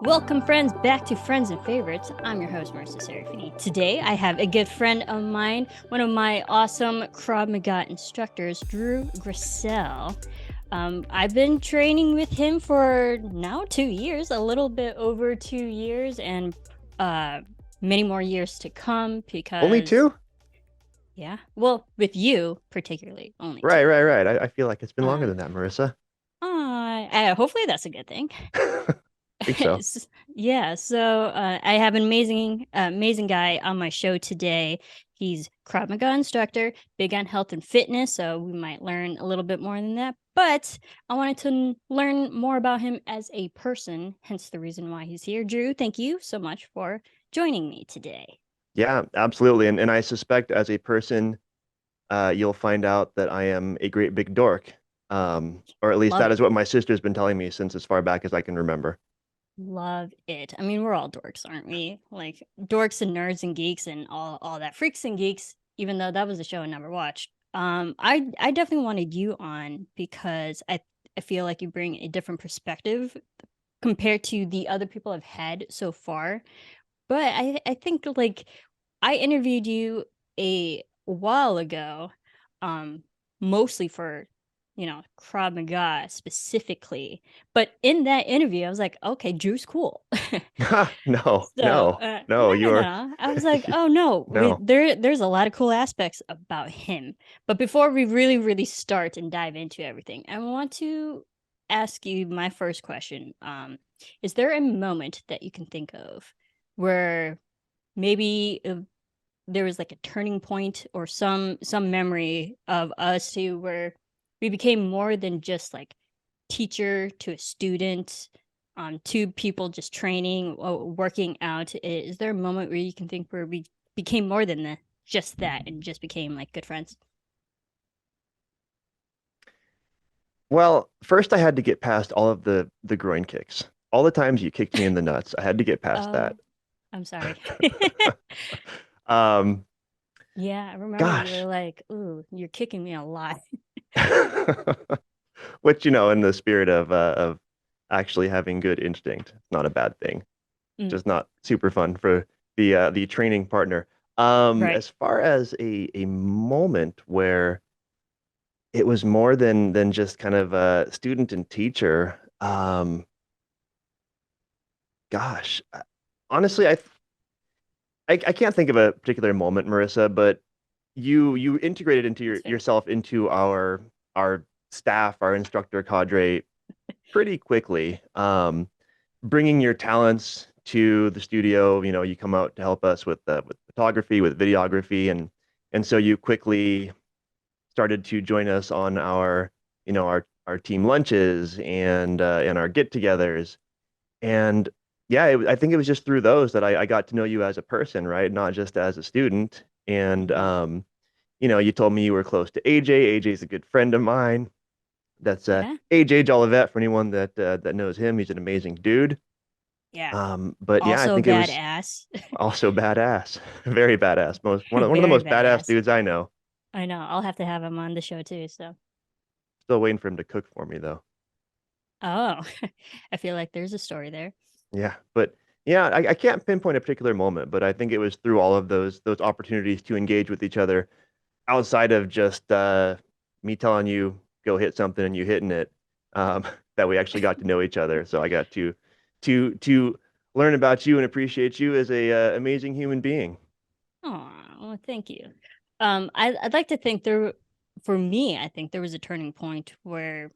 Welcome, friends, back to Friends and Favorites. I'm your host, Marisa Serafini. Today, I have a good friend of mine, one of my awesome Krav Maga instructors, Drew GRIESEL. I've been training with him for now 2 years, a little bit over 2 years, and many more years to come Only because, two? yeah, well, with you particularly, only Right, two. right, right. I feel like it's been longer Um, than that, Marissa. Hopefully that's a good thing. Think so. Yeah, so I have an amazing guy on my show today. He's Krav Maga instructor, big on health and fitness, so we might learn a little bit more than that. But I wanted to learn more about him as a person, hence the reason why he's here. Drew, thank you so much for joining me today. Yeah, absolutely. And I suspect as a person, you'll find out that I am a great big dork. Or at least Love that is it. what my sister's been telling me since as far back as I can remember. Love it. I mean, we're all dorks, aren't we? Like dorks and nerds and geeks and all that. Freaks and geeks, even though that was a show I never watched. I definitely wanted you on because I feel like you bring a different perspective compared to the other people I've had so far. But I think like I interviewed you a while ago, um, mostly for Krav Maga specifically. But in that interview, I was like, okay, Drew's cool. No, So no, no, no, no, you're no. I was like, oh no, no. there's a lot of cool aspects about him. But before we really start and dive into everything, I want to ask you my first question. Is there a moment that you can think of where maybe there was like a turning point or some memory of us two where we became more than just like teacher to a student, two people just training or working out? Is there a moment where you can think where we became more than just that and just became like good friends? Well, first I had to get past all of the groin kicks. All the times you kicked me in the nuts, I had to get past that. Oh, I'm sorry. Um, Yeah, I remember you were gosh. like, "Ooh, you're kicking me a lot." Which, in the spirit of actually having good instinct, it's not a bad thing. Mm, Just not super fun for the training partner. right. As far as a moment where it was more than just kind of a student and teacher, gosh, honestly, I can't think of a particular moment, Marissa, but you integrated into That's fair. yourself into our staff, our instructor cadre pretty quickly. Bringing your talents to the studio, you come out to help us with photography, with videography, and so you quickly started to join us on our team lunches and our get-togethers. And yeah, I think it was just through those that I got to know you as a person, right? Not just as a student. And Mhm. you told me you were close to AJ. AJ's a good friend of mine. That's Yeah. AJ Jolivet for anyone that knows him. He's an amazing dude. Yeah. But yeah, I Also think it was badass. also badass, very badass, most one of the Very most badass badass. dudes I know. I know. I'll have to have him on the show too. So, Still waiting for him to cook for me though. oh, I feel like there's a story there. Yeah, but yeah, I can't pinpoint a particular moment, but I think it was through all of those opportunities to engage with each other outside of just me telling you go hit something and you hitting it, um, that we actually got to know each other. So I got to learn about you and appreciate you as a amazing human being. Oh, well, thank you. I'd like to think for me, I think there was a turning point where,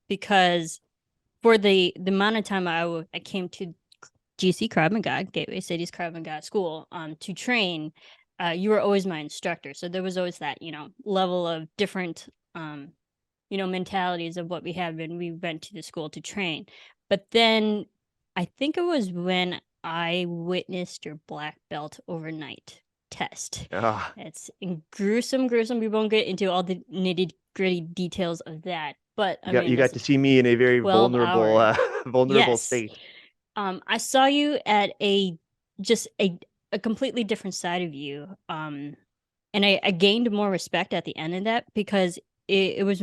because for the amount of time I came to GC Krav Maga, Gateway City's Krav Maga school, to train, you were always my instructor. So there was always that, level of different, mentalities of what we had when we went to the school to train. But then I think it was when I witnessed your black belt overnight test. Ah, It's gruesome, gruesome. We won't get into all the nitty gritty details of that. But I you mean, got it's a to see me in a very 12-hour. vulnerable vulnerable Yes. state. I saw you at just a completely different side of you. And I gained more respect at the end of that because it was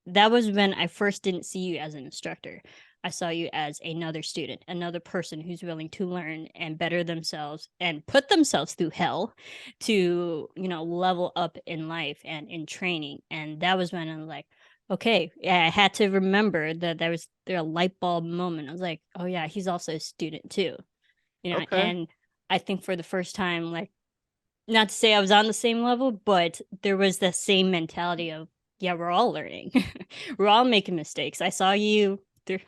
that was when I first didn't see you as an instructor. I saw you as another student, another person who's willing to learn and better themselves and put themselves through hell to, level up in life and in training. And that was when I was like, okay, yeah, I had to remember that there a light bulb moment. I was like, oh yeah, he's also a student too, Okay. and I think for the first time, like, not to say I was on the same level, but there was the same mentality of, yeah, we're all learning. We're all making mistakes. I saw you there.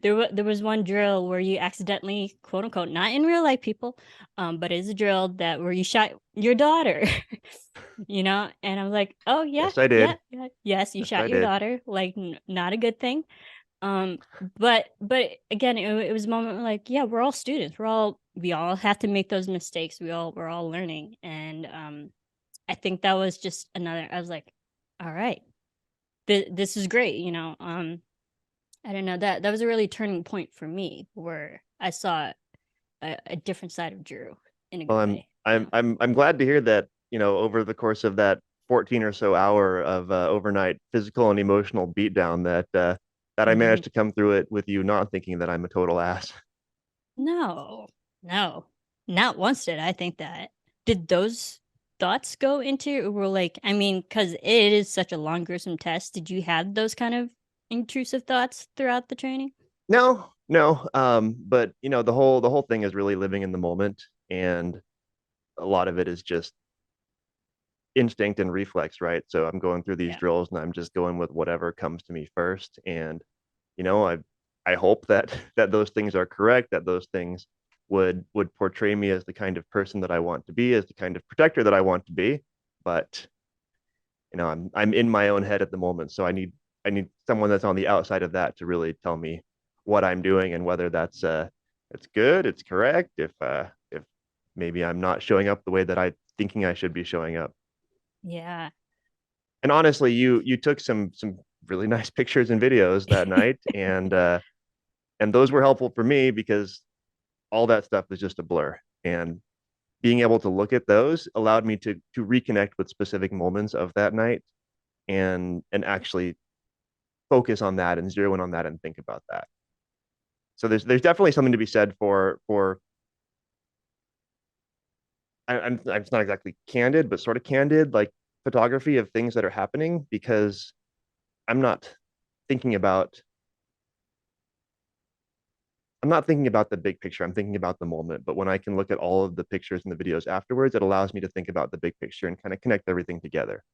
There was one drill where you accidentally, quote unquote, not in real life, people, but it's a drill that where you shot your daughter. And I was like, oh yeah, Yes, I yeah, did. yeah, yes, you Yes, I shot your did. daughter. Like, not a good thing. Um, but again, it was a moment where, like, yeah, we're all students. We all have to make those mistakes. We're all learning. And I think that was just another, I was like, all right, this is great, I don't know, that was a really turning point for me where I saw a different side of Drew in a Well, good way. Yeah. I'm glad to hear that, over the course of that 14 or so hour of overnight physical and emotional beatdown that I Hmm. managed to come through it with you not thinking that I'm a total ass. No, no, not once did I think that. Did those thoughts go into, or like, I mean, because it is such a long, gruesome test. Did you have those kind of intrusive thoughts throughout the training? No, no. But the whole thing is really living in the moment, and a lot of it is just instinct and reflex, right? So I'm going through these Yeah. drills and I'm just going with whatever comes to me first. And, I hope that that those things are correct, that those things would portray me as the kind of person that I want to be, as the kind of protector that I want to be. But, I'm in my own head at the moment. So I need someone that's on the outside of that to really tell me what I'm doing and whether it's good, it's correct, if maybe I'm not showing up the way that I thinking I should be showing up. Yeah. And honestly, you took some really nice pictures and videos that night, and those were helpful for me because all that stuff is just a blur. And being able to look at those allowed me to reconnect with specific moments of that night and actually focus on that and zero in on that and think about that. So there's definitely something to be said for I'm it's not exactly candid, but sort of candid, like photography of things that are happening because I'm not thinking about I'm not thinking about the big picture. I'm thinking about the moment. But when I can look at all of the pictures and the videos afterwards, it allows me to think about the big picture and kind of connect everything together.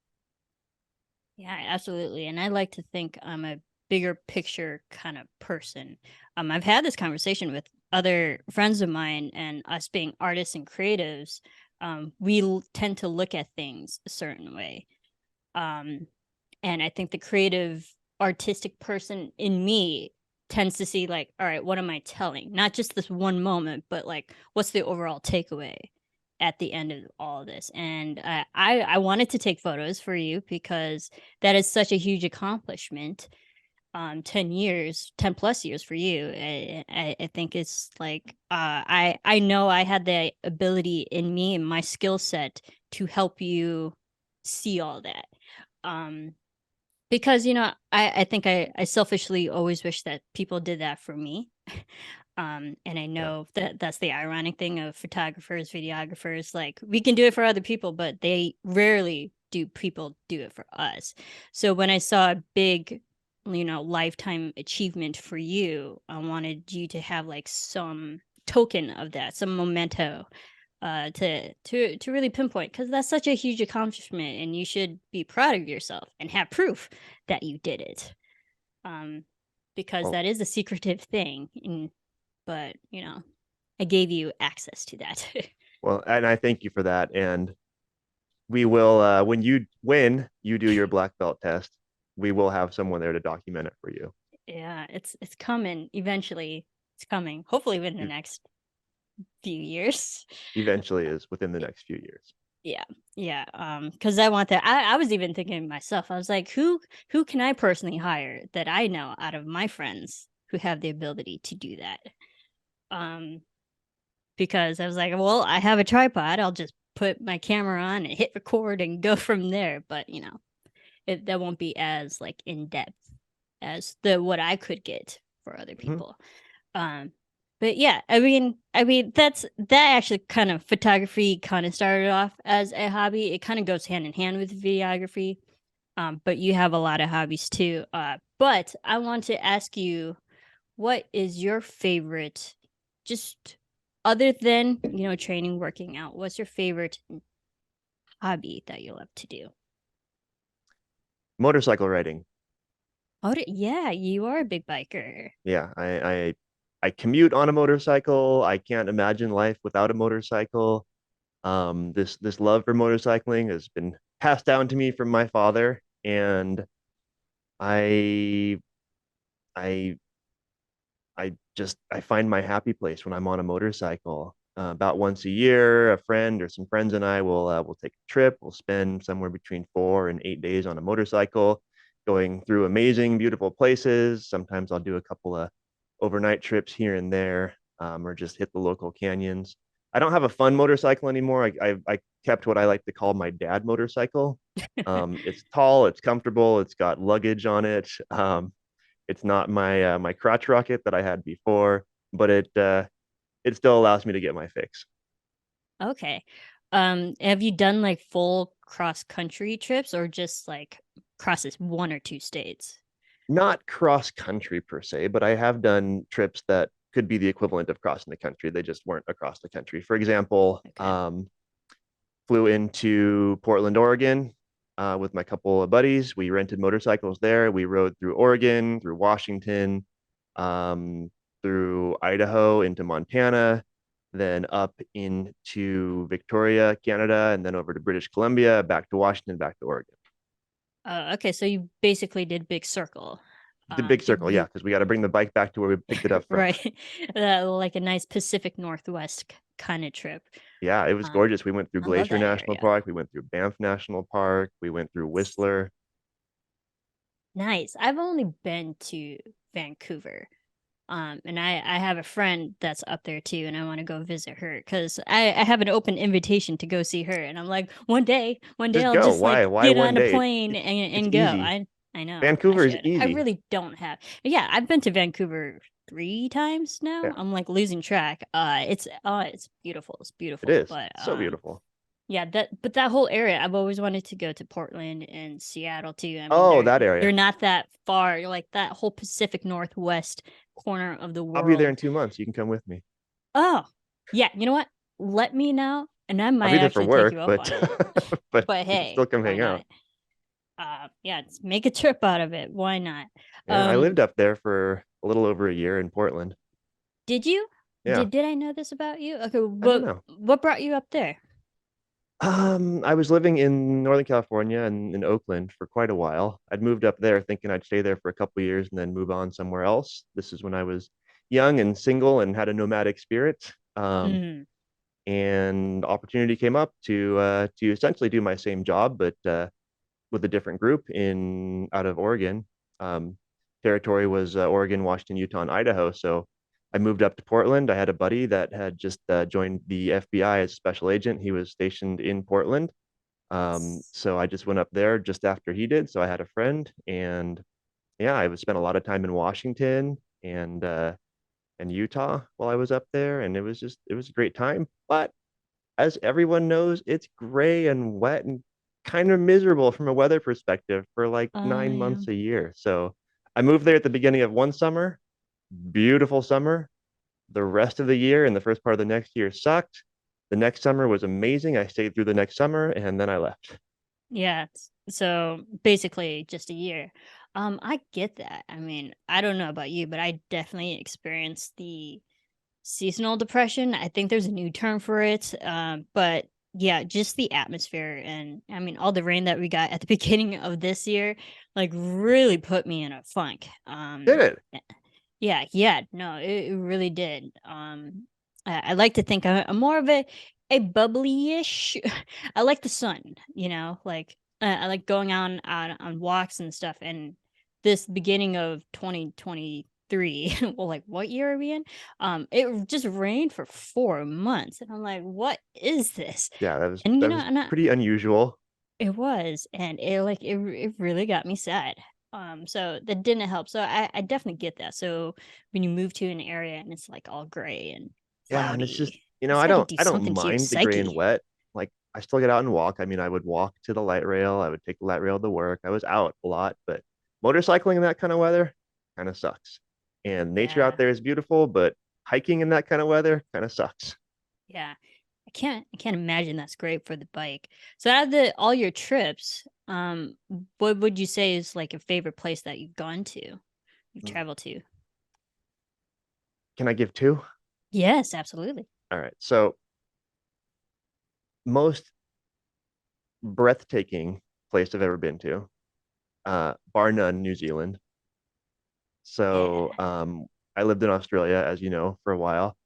Yeah, absolutely. And I like to think I'm a bigger picture kind of person. I've had this conversation with other friends of mine, and us being artists and creatives, tend to look at things a certain way. Um, and I think the creative, artistic person in me tends to see, like, all right, what am I telling? Not just this one moment, but like, what's the overall takeaway at the end of all of this? And I wanted to take photos for you because that is such a huge accomplishment. 10 years, 10 plus years for you. I think it's like, I know I had the ability in me and my skill set to help you see all that. Um, because I think I selfishly always wish that people did that for me. And I Yeah. know that that's the ironic thing of photographers, videographers, like, we can do it for other people, but they rarely do people do it for us. So when I saw a big, lifetime achievement for you, I wanted you to have like some token of that, some memento, to really pinpoint, because that's such a huge accomplishment and you should be proud of yourself and have proof that you did it. um because Well, that is a secretive thing, but I gave you access to that. well, and I thank you for that. And we will, when you do your black belt test, we will have someone there to document it for you. Yeah, it's coming eventually. It's coming, hopefully within the E- next few years. Eventually is within the next few years. Yeah, yeah. Because I want that. I was even thinking myself. I was like, who can I personally hire that I know out of my friends who have the ability to do that? Um, because I was like, well, I have a tripod. I'll just put my camera on and hit record and go from there. But that won't be as like in depth as the what I could get for other Mhm. people. Um, but yeah, I mean that actually kind of photography kind of started off as a hobby. It kind of goes hand in hand with videography. But you have a lot of hobbies too. But I want to ask you, what is your favorite, just other than training, working out? What's your favorite hobby that you love to do? Motorcycle riding. Oh, yeah, you are a big biker. Yeah, I commute on a motorcycle. I can't imagine life without a motorcycle. This love for motorcycling has been passed down to me from my father, and I I I find my happy place when I'm on a motorcycle. About once a year, a friend or some friends and I will take a trip. We'll spend somewhere between 4 and 8 days on a motorcycle, going through amazing, beautiful places. Sometimes I'll do a couple of overnight trips here and there, or just hit the local canyons. I don't have a fun motorcycle anymore. I kept what I like to call my dad motorcycle. It's tall, it's comfortable, it's got luggage on it. It's not my crotch rocket that I had before, but it still allows me to get my fix. Okay. Have you done like full cross country trips or just like crosses one or two states? Not cross country per se, but I have done trips that could be the equivalent of crossing the country. They just weren't across the country. For example, Okay. flew into Portland, Oregon, with my couple of buddies. We rented motorcycles there. We rode through Oregon, through Washington, um, through Idaho into Montana, then up into Victoria, Canada, and then over to British Columbia, back to Washington, back to Oregon. Okay, so you basically did big circle. The big Did circle, yeah, you because we got to bring the bike back to where we picked it up from. right? Like a nice Pacific Northwest kind of trip. Yeah, it was Um, gorgeous. We went through I love Glacier that National area. Park, we went through Banff National Park, we went through Whistler. Nice. I've only been to Vancouver. And I have a friend that's up there too, and I want to go visit her because I have an open invitation to go see her. And I'm like, one day Just I'll go. just like Why get one on a day? plane It's and go. easy. I know I Vancouver is should. I easy. really don't have. But yeah, I've been to Vancouver 3 times now. Yeah, I'm like losing track. It's beautiful. It's it beautiful. is. But So beautiful. yeah, that whole area, I've always wanted to go to Portland and Seattle too. I mean, Oh, that they're area. not that far. Like that whole Pacific Northwest corner of the I'll be there in world. 2 months. You can come with me. Oh, yeah. You know what? Let me know, and I I'll might be there for actually take work, you up but on it. but But you can still hey, come why hang out. not? Yeah, make a trip out of it. Why not? Yeah, I lived Um, up there for a little over a year in Portland. did you? Yeah, Did I know this about you? Okay, I don't but know. what brought you up there? I was living in Northern California and in Oakland for quite a while. I'd moved up there thinking I'd stay there for a couple of years and then move on somewhere else. This is when I was young and single and had a nomadic spirit. Mm, And opportunity came up to essentially do my same job, but with a different group in out of Oregon. Um, Territory was Oregon, Washington, Utah, and Idaho. So I moved up to Portland. I had a buddy that had just joined the FBI as a special agent. He was stationed in Portland. So I just went up there just after he did. So I had a friend, and yeah, I spent a lot of time in Washington and Utah while I was up there, and it was a great time. But as everyone knows, it's gray and wet and kind of miserable from a weather perspective for like nine yeah. months a year. So I moved there at the beginning of one summer, beautiful summer. The rest of the year and the first part of the next year sucked. The next summer was amazing. I stayed through the next summer and then I left. Yeah, so basically just a year. I get that. I mean, I don't know about you, but I definitely experienced the seasonal depression. I think there's a new term for it. But yeah, just the atmosphere and I mean all the rain that we got at the beginning of this year like really put me in a funk. Did it? Yeah, yeah, no, it really did. I like to think I'm more of a bubbly-ish. I like the sun, like I like going on walks and stuff. And this beginning of 2023, well, like what year are we in? It just rained for 4 months, and I'm like, what is this? Yeah, And that was and pretty unusual. it was, and it really got me sad. So that didn't help. So I definitely get that. So when you move to an area and it's like all gray and Yeah, and it's just, cloudy, it's got to do I don't something to your mind the gray and psyche. wet. Like I still get out and walk. I mean, I would walk to the light rail. I would take the light rail to work. I was out a lot, but motorcycling in that kind of weather kind of sucks. And nature out Yeah, there is beautiful, but hiking in that kind of weather kind of sucks. yeah. I can't imagine that's great for the bike. So out of the all your trips, what would you say is like a favorite place that you've gone to, you've Mm. traveled to? Can I give two? Yes, absolutely. All right. So most breathtaking place I've ever been to, bar none, New Zealand. So Yeah. I lived in Australia, as you know, for a while.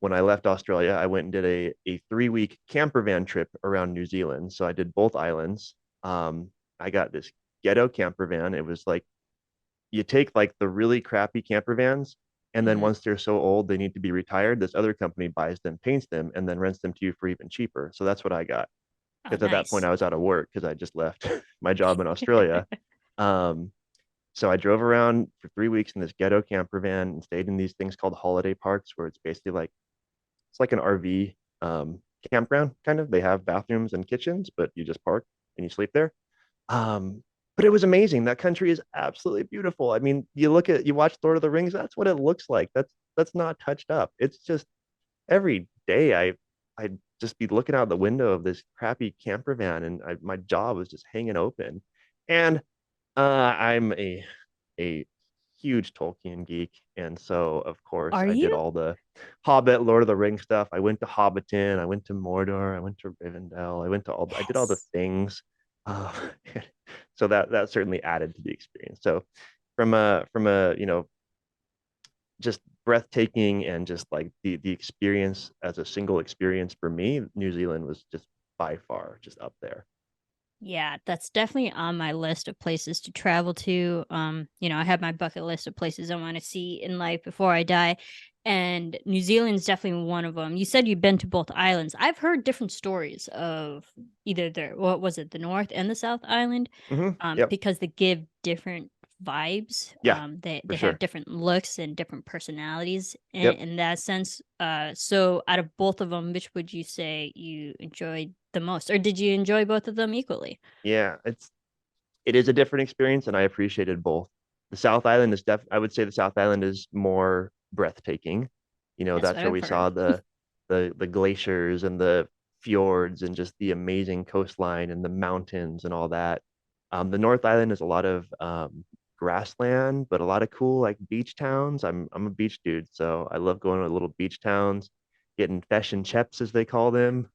When I left Australia, I went and did a 3 week camper van trip around New Zealand. So I did both islands. I got this ghetto camper van. It was like you take like the really crappy camper vans, and then Mhm. once they're so old they need to be retired, this other company buys them, paints them, and then rents them to you for even cheaper. So that's what I got. Oh, Because at that point nice. I was out of work because I just left my job in Australia. Um, so I drove around for 3 weeks in this ghetto camper van and stayed in these things called holiday parks, where it's basically like it's like an RV campground kind of. They have bathrooms and kitchens, but you just park and you sleep there. Um, but it was amazing. That country is absolutely beautiful. I mean, you watch Lord of the Rings, that's what it looks like. That's not touched up. It's just every day I'd just be looking out the window of this crappy camper van, and my jaw was just hanging open. And I'm a huge Tolkien geek, and so of course Are I did you? all the Hobbit, Lord of the Rings stuff. I went to Hobbiton, I went to Mordor, I went to Rivendell, I did all the Yes. things. Uh, so that certainly added to the experience. So from a just breathtaking and just like the experience as a single experience for me, New Zealand was just by far just up there. Yeah, that's definitely on my list of places to travel to. I have my bucket list of places I want to see in life before I die, and New Zealand's definitely one of them. You said you've been to both islands. I've heard different stories of either what was it, the North and the South Island, Yep. because they give different vibes. Yeah, They for have sure. different looks and different personalities Yep. in that sense. So out of both of them, which would you say you enjoyed the most, or did you enjoy both of them equally? Yeah, it is a different experience, and I appreciated both. The South Island is I would say the South Island is more breathtaking. That's That's what where I've we saw heard. the glaciers and the fjords and just the amazing coastline and the mountains and all that. The North Island is a lot of grassland, but a lot of cool like beach towns. I'm a beach dude, so I love going to little beach towns, getting fesh and chips as they call them.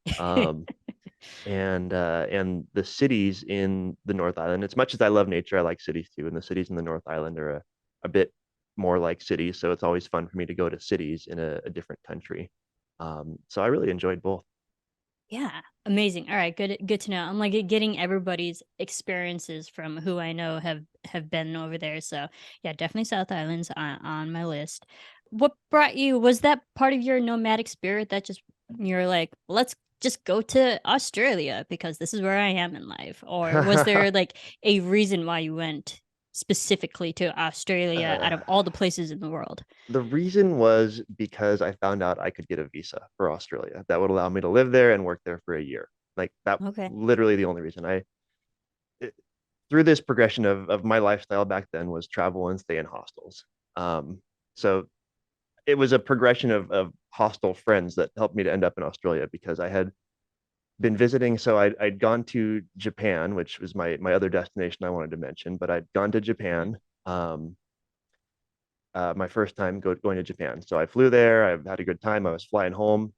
And the cities in the North Island. As much as I love nature, I like cities too. And the cities in the North Island are a bit more like cities, so it's always fun for me to go to cities in a different country. So I really enjoyed both. Yeah, amazing. All right, good to know. I'm like getting everybody's experiences from who I know have been over there. So yeah, definitely South Island's on my list. What brought you? Was that part of your nomadic spirit that just you're like, let's just go to Australia because this is where I am in life, or was there like a reason why you went specifically to Australia uh, out of all the places in the world? the reason was because I found out I could get a visa for Australia that would allow me to live there and work there for a year. Like that, Okay. literally the only reason it, through this progression of my lifestyle back then was travel and stay in hostels. So it was a progression of hostel friends that helped me to end up in Australia because I had been visiting. So I'd gone to Japan, which was my other destination I wanted to mention, but I'd gone to Mhm. Japan. My first time going to Japan. So I flew there. I had a good time. I was flying home.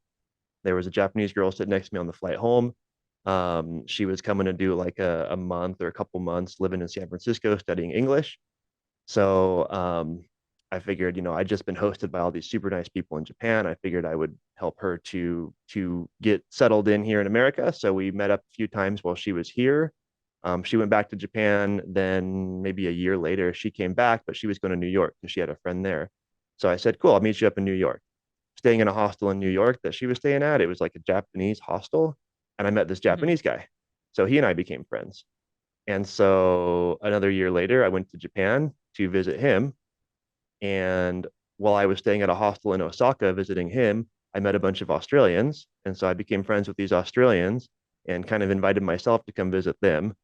There was a Japanese girl sitting next to me on the flight home. She was coming to do like a month or a couple months living in San Francisco studying English. So I figured, I'd just been hosted by all these super nice people in Japan. I figured I would help her to get settled in here in America. So we met up a few times while she was here. She went back to Japan. Then maybe a year later, she came back, but she was going to New York because she had a friend there. So I said, "Cool, I'll meet you up in New York." Staying in a hostel in New York that she was staying at. It was like a Japanese hostel, and I met this Mhm. Japanese guy. So he and I became friends. And so another year later, I went to Japan to visit him. And while I was staying at a hostel in Osaka visiting him, I met a bunch of Australians. And so I became friends with these Australians and kind of invited myself to come visit them.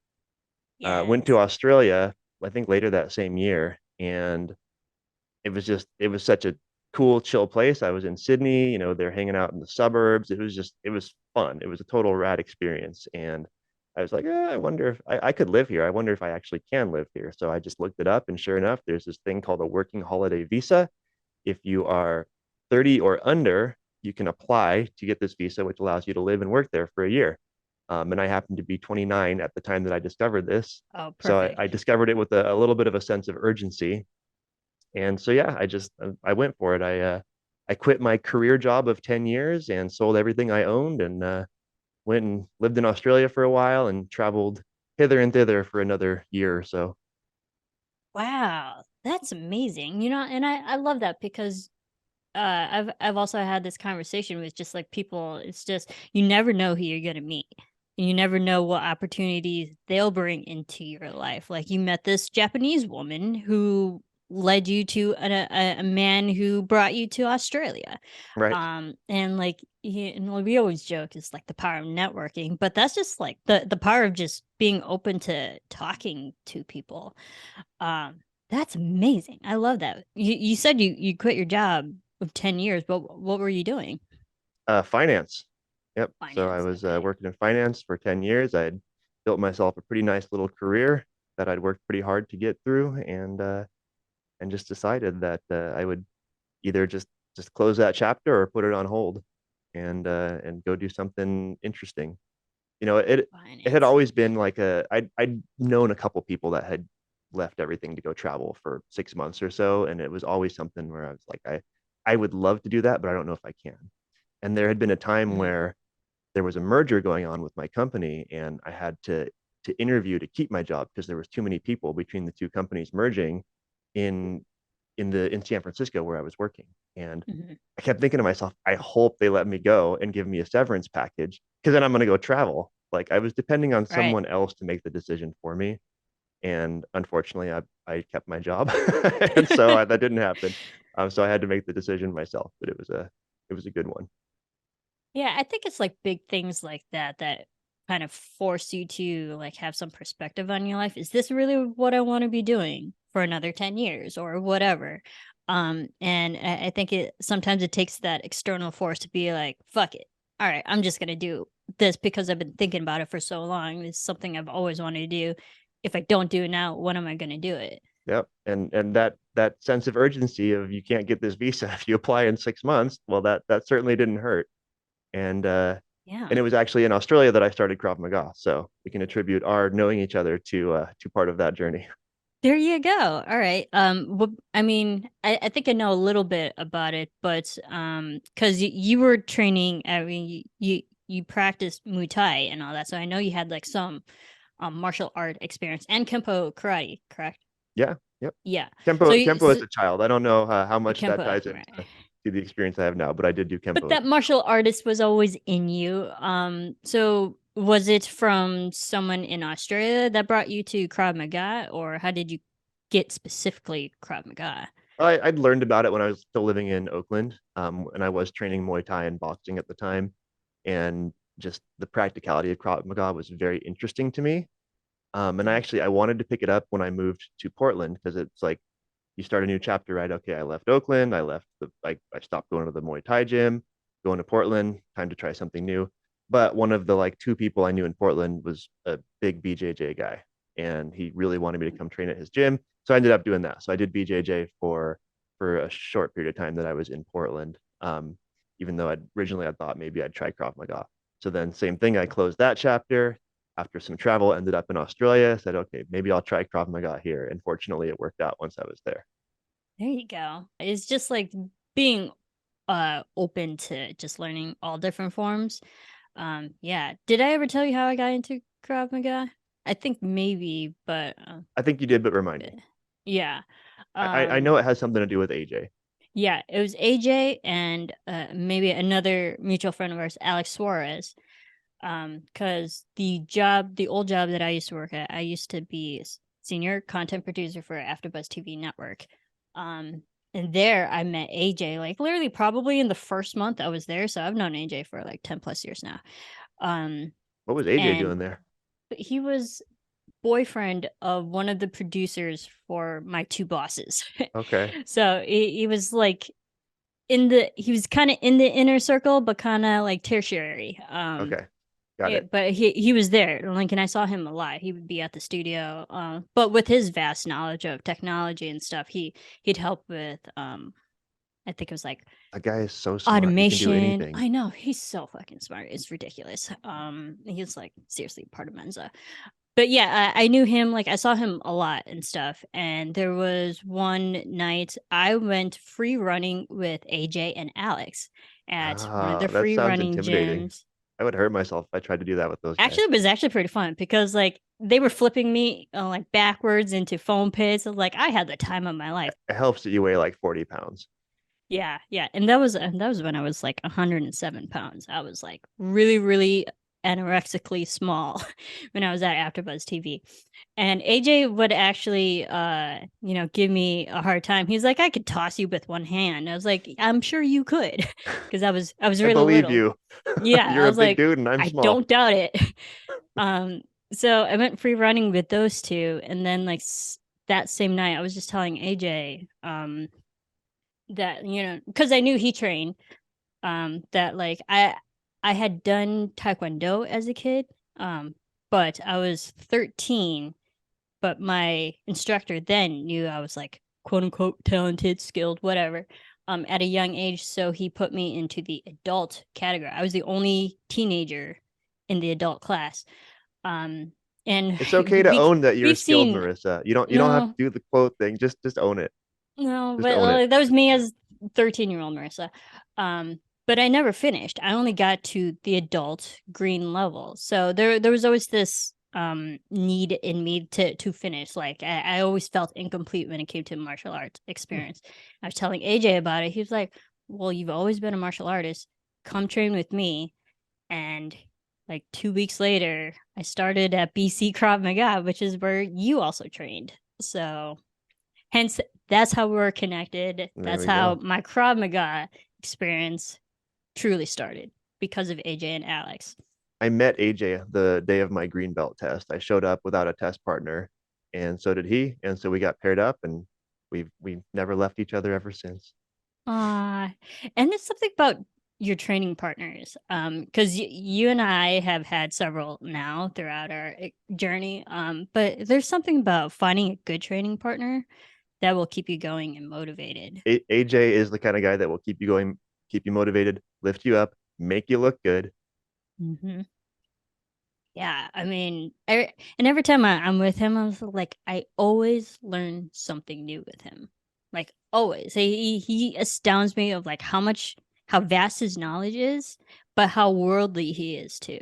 Went to Yes. Australia, I think later that same year. And it was such a cool, chill place. I was in Sydney, they're hanging out in the suburbs. It was fun. It was a total rad experience. And I was like, I wonder if I could live here. I wonder if I actually can live here. So I just looked it up, and sure enough, there's this thing called a working holiday visa. If you are 30 or under, you can apply to get this visa, which allows you to live and work there for a year. And I happened to be 29 at the time that I discovered this. Oh, So perfect. I discovered it with a little bit of a sense of urgency. And so yeah, I went for it. I quit my career job of 10 years and sold everything I owned, and went and lived in Australia for a while and traveled hither and thither for another year or so. Wow, that's amazing. And I love that because I've also had this conversation with just like people. It's just you never know who you're gonna meet. And you never know what opportunities they'll bring into your life. Like you met this Japanese woman who led you to a man who brought you to Australia. Right. And like and we always joke it's like the power of networking, but that's just like the power of just being open to talking to people. That's amazing. I love that. You said you quit your job of 10 years, but what were you doing? Finance. Yep. So I Finance. was Okay. working in finance for 10 years. I'd built myself a pretty nice little career that I'd worked pretty hard to get through, and just decided that I would either just close that chapter or put it on hold, and go do something interesting. It had Finance. always been like I'd known a couple people that had left everything to go travel for 6 months or so, and it was always something where I was like, I would love to do that, but I don't know if I can. And there had been a time Mm, where there was a merger going on with my company, and I had to interview to keep my job because there was too many people between the two companies merging in in San Francisco where I was working. And mhm. I kept thinking to myself, I hope they let me go and give me a severance package because then I'm going to go travel. Like I was depending on Right. someone else to make the decision for me. And unfortunately, I kept my job. And so that didn't happen. So I had to make the decision myself, but it was a good one. Yeah, I think it's like big things like that that kind of force you to like have some perspective on your life. Is this really what I want to be doing for another 10 years or whatever? And I think it sometimes it takes that external force to be like, fuck it. All right, I'm just gonna do this because I've been thinking about it for so long. It's something I've always wanted to do. If I don't do it now, when am I gonna do it? Yep. And that sense of urgency of you can't get this visa if you apply in 6 months, well, that certainly didn't hurt. And Yeah. and it was actually in Australia that I started Krav Maga. So we can attribute our knowing each other to part of that journey. There you go. All right. Well, I mean, I think I know a little bit about it, but because you were training, I mean, you practiced Muay Thai and all that, so I know you had like some martial art experience and Kempo karate, correct? Yeah. Yep. Yeah. So Kempo as a child. I don't know how much that Kempo, ties into right? to the experience I have now, but I did do But Kempo as that a child. martial artist was always in you. So was it from someone in Australia that brought you to Krav Maga, or how did you get specifically Krav Maga? I'd learned about it when I was still living in Oakland, and I was training Muay Thai and boxing at the time, and just the practicality of Krav Maga was very interesting to me. And I wanted to pick it up when I moved to Portland because it's like you start a new chapter, right? Okay, I left Oakland, I stopped going to the Muay Thai gym, going to Portland, time to try something new. But one of the like two people I knew in Portland was a big BJJ guy, and he really wanted me to come train at his gym. So I ended up doing that. So I did BJJ for a short period of time that I was in Portland. Even though I thought maybe I'd try Krav Maga. So then same thing, I closed that chapter after some travel, ended up in Australia, said, okay, maybe I'll try Krav Maga here. And fortunately, it worked out once I was there. There you go. It's just like being open to just learning all different forms. Yeah. Did I ever tell you how I got into Krav Maga? I think maybe, but I think you did, but remind eh, me. yeah. I know it has something to do with AJ. Yeah, it was AJ and maybe another mutual friend of ours, Alex Suarez. Because the old job that I used to work at, I used to be senior content producer for AfterBuzz TV network. And there I met AJ, like literally probably in the first month I was there. So I've known AJ for like 10 plus years now. Um, What was AJ and doing there? he was boyfriend of one of the producers for my two bosses. Okay. So he was like he was kind of in the inner circle, but kind of like tertiary. Okay. Got it. But he was there. Like, and I saw him a lot. He would be at the studio. But with his vast knowledge of technology and stuff, he'd help with I think it was like That guy is so smart. He can do automation. anything. I know he's so fucking smart. It's ridiculous. He's like seriously part of Mensa. But yeah, I knew him. Like I saw him a lot and stuff. And there was one night I went free running with AJ and Alex at one of Ah, the that free sounds running intimidating. gyms. I would hurt myself if I tried to do that with those guys. Actually, it was actually pretty fun because like they were flipping me like backwards into foam pits. Like I had the time of my life. It helps that you weigh like 40 pounds. Yeah, yeah, and that was when I was like 107 pounds. I was like really, really anorexically small when I was at AfterBuzz TV. And AJ would actually, give me a hard time. He's like, I could toss you with one hand. I was like, I'm sure you could, because I was I really believe little. you. Yeah, I You're a was big like, dude and I'm I small. don't doubt it. Um, so I went free running with those two, and then like that same night, I was just telling AJ, that because I knew he trained, that like I had done taekwondo as a kid, but I was 13, but my instructor then knew I was like quote unquote talented, skilled, whatever, at a young age, so he put me into the adult category. I was the only teenager in the adult class. um and It's okay to own that you're we've skilled, seen. Marissa. You don't have to No, do the quote thing. Just own it. no, Just but own it. that was me as 13-year-old Marissa. But I never finished. I only got to the adult green level. So there was always this need in me to finish. Like I always felt incomplete when it came to martial arts Hmm. experience. I was telling AJ about it. He was like, "Well, you've always been a martial artist. Come train with me." And like 2 weeks later, I started at BC Krav Maga, which is where you also trained. So hence, that's how we're connected. There That's we how go. my Krav Maga experience truly started because of AJ and Alex. I met AJ the day of my green belt test. I showed up without a test partner, and so did he. And so we got paired up, and we never left each other ever since. Uh, and there's something about your training partners. Because you and I have had several now throughout our journey. But there's something about finding a good training partner that will keep you going and motivated. AJ is the kind of guy that will keep you going, keep you motivated, lift you up, make you look good. Mm-hmm. Yeah, I mean, and every time I'm with him, I was like, I always learn something new with him. Like always, he astounds me of like how vast his knowledge is, but how worldly he is too.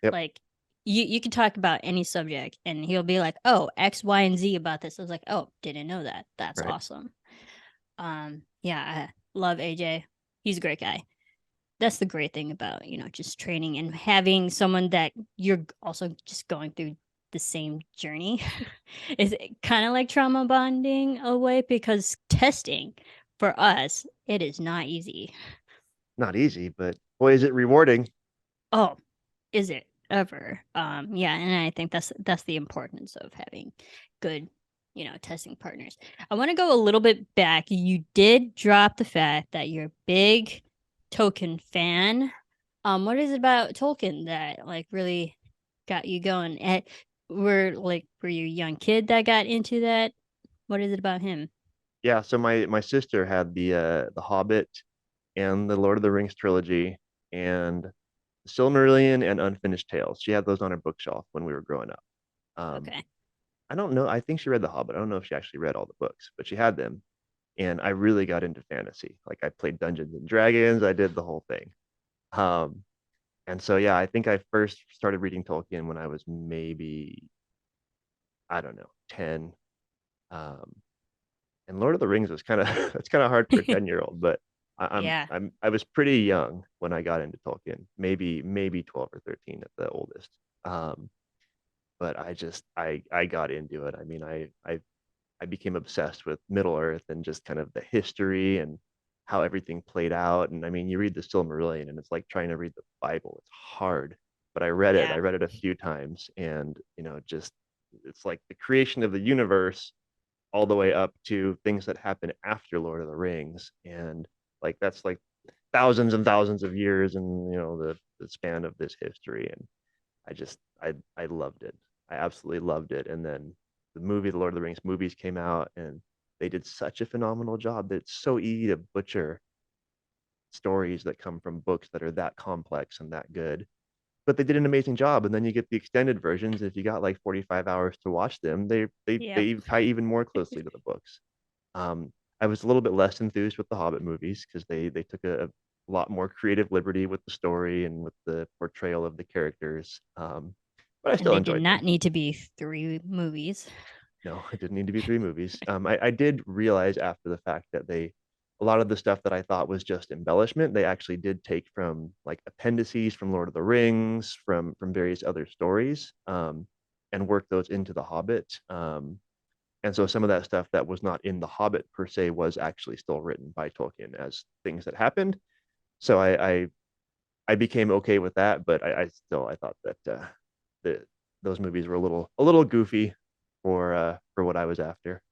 Yep. Like you can talk about any subject, and he'll be like, "Oh, X, Y, and Z about this." I was like, "Oh, didn't know that. That's Right. awesome." Yeah, I love AJ. He's a great guy. That's the great thing about just training and having someone that you're also just going through the same journey. Is kind of like trauma bonding a way, because testing for us, it is not easy. Not easy, but boy, is it rewarding. Oh, is it ever? Yeah, and I think that's the importance of having good testing partners. I want to go a little bit back. You did drop the fact that you're a big Tolkien fan. What is it about Tolkien that like really got you going? Were you a young kid that got into that? What is it about him? Yeah, so my sister had the Hobbit and the Lord of the Rings trilogy and Silmarillion and Unfinished Tales. She had those on her bookshelf when we were growing up. Um, Okay. I don't know. I think she read The Hobbit. I don't know if she actually read all the books, but she had them. And I really got into fantasy. Like I played Dungeons and Dragons. I did the whole thing. Um, and so yeah, I think I first started reading Tolkien when I was maybe, I don't know, 10. Um, and Lord of the Rings was kind of it's kind of hard for a 10-year-old, but Yeah. I was pretty young when I got into Tolkien, maybe 12 or 13 at the oldest. Um, but I got into it. I mean, I became obsessed with Middle Earth and just kind of the history and how everything played out. And I mean, you read the Silmarillion and it's like trying to read the Bible. It's hard, but I read it. I Yeah. read it a few times, and just it's like the creation of the universe all the way up to things that happen after Lord of the Rings, and like that's like thousands and thousands of years, and the span of this history. And I just I loved it. I absolutely loved it. And then the Lord of the Rings movies came out, and they did such a phenomenal job that it's so easy to butcher stories that come from books that are that complex and that good. But they did an amazing job. And then you get the extended versions. If you got like 45 hours to watch them, Yep. they tie even more closely to the books. Um, I was a little bit less enthused with the Hobbit movies because they took a lot more creative liberty with the story and with the portrayal of the characters. But I And still they did enjoyed not them. need to be 3 movies. No, it didn't need to be three movies. I did realize after the fact that a lot of the stuff that I thought was just embellishment, they actually did take from like appendices from Lord of the Rings, from various other stories, and work those into the Hobbit. And so some of that stuff that was not in the Hobbit per se was actually still written by Tolkien as things that happened. So I became okay with that, but I thought that the those movies were a little goofy for what I was after.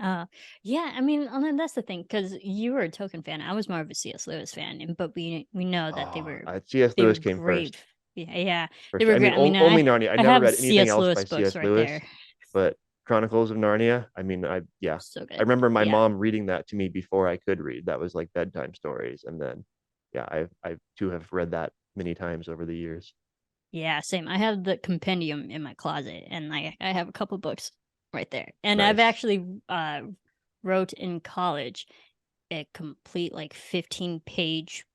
Uh, yeah, I mean, and then that's the thing, because you were a Tolkien fan. I was more of a C.S. Lewis fan, but we know that they Oh, were C.S. they were Lewis came first. great. Yeah, yeah, For they sure. were I great. mean, I mean, only Narnia. I I never have read anything C.S. else by Lewis books C.S. right Lewis, there. but Chronicles of Narnia. I mean, yeah, So I good. remember my Yeah, mom reading that to me before I could read. That was like bedtime stories, and then yeah, I too have read that many times over the years. yeah, same. I have the compendium in my closet, and I have a couple books right there. And I've Nice. actually wrote in college a complete like 15-page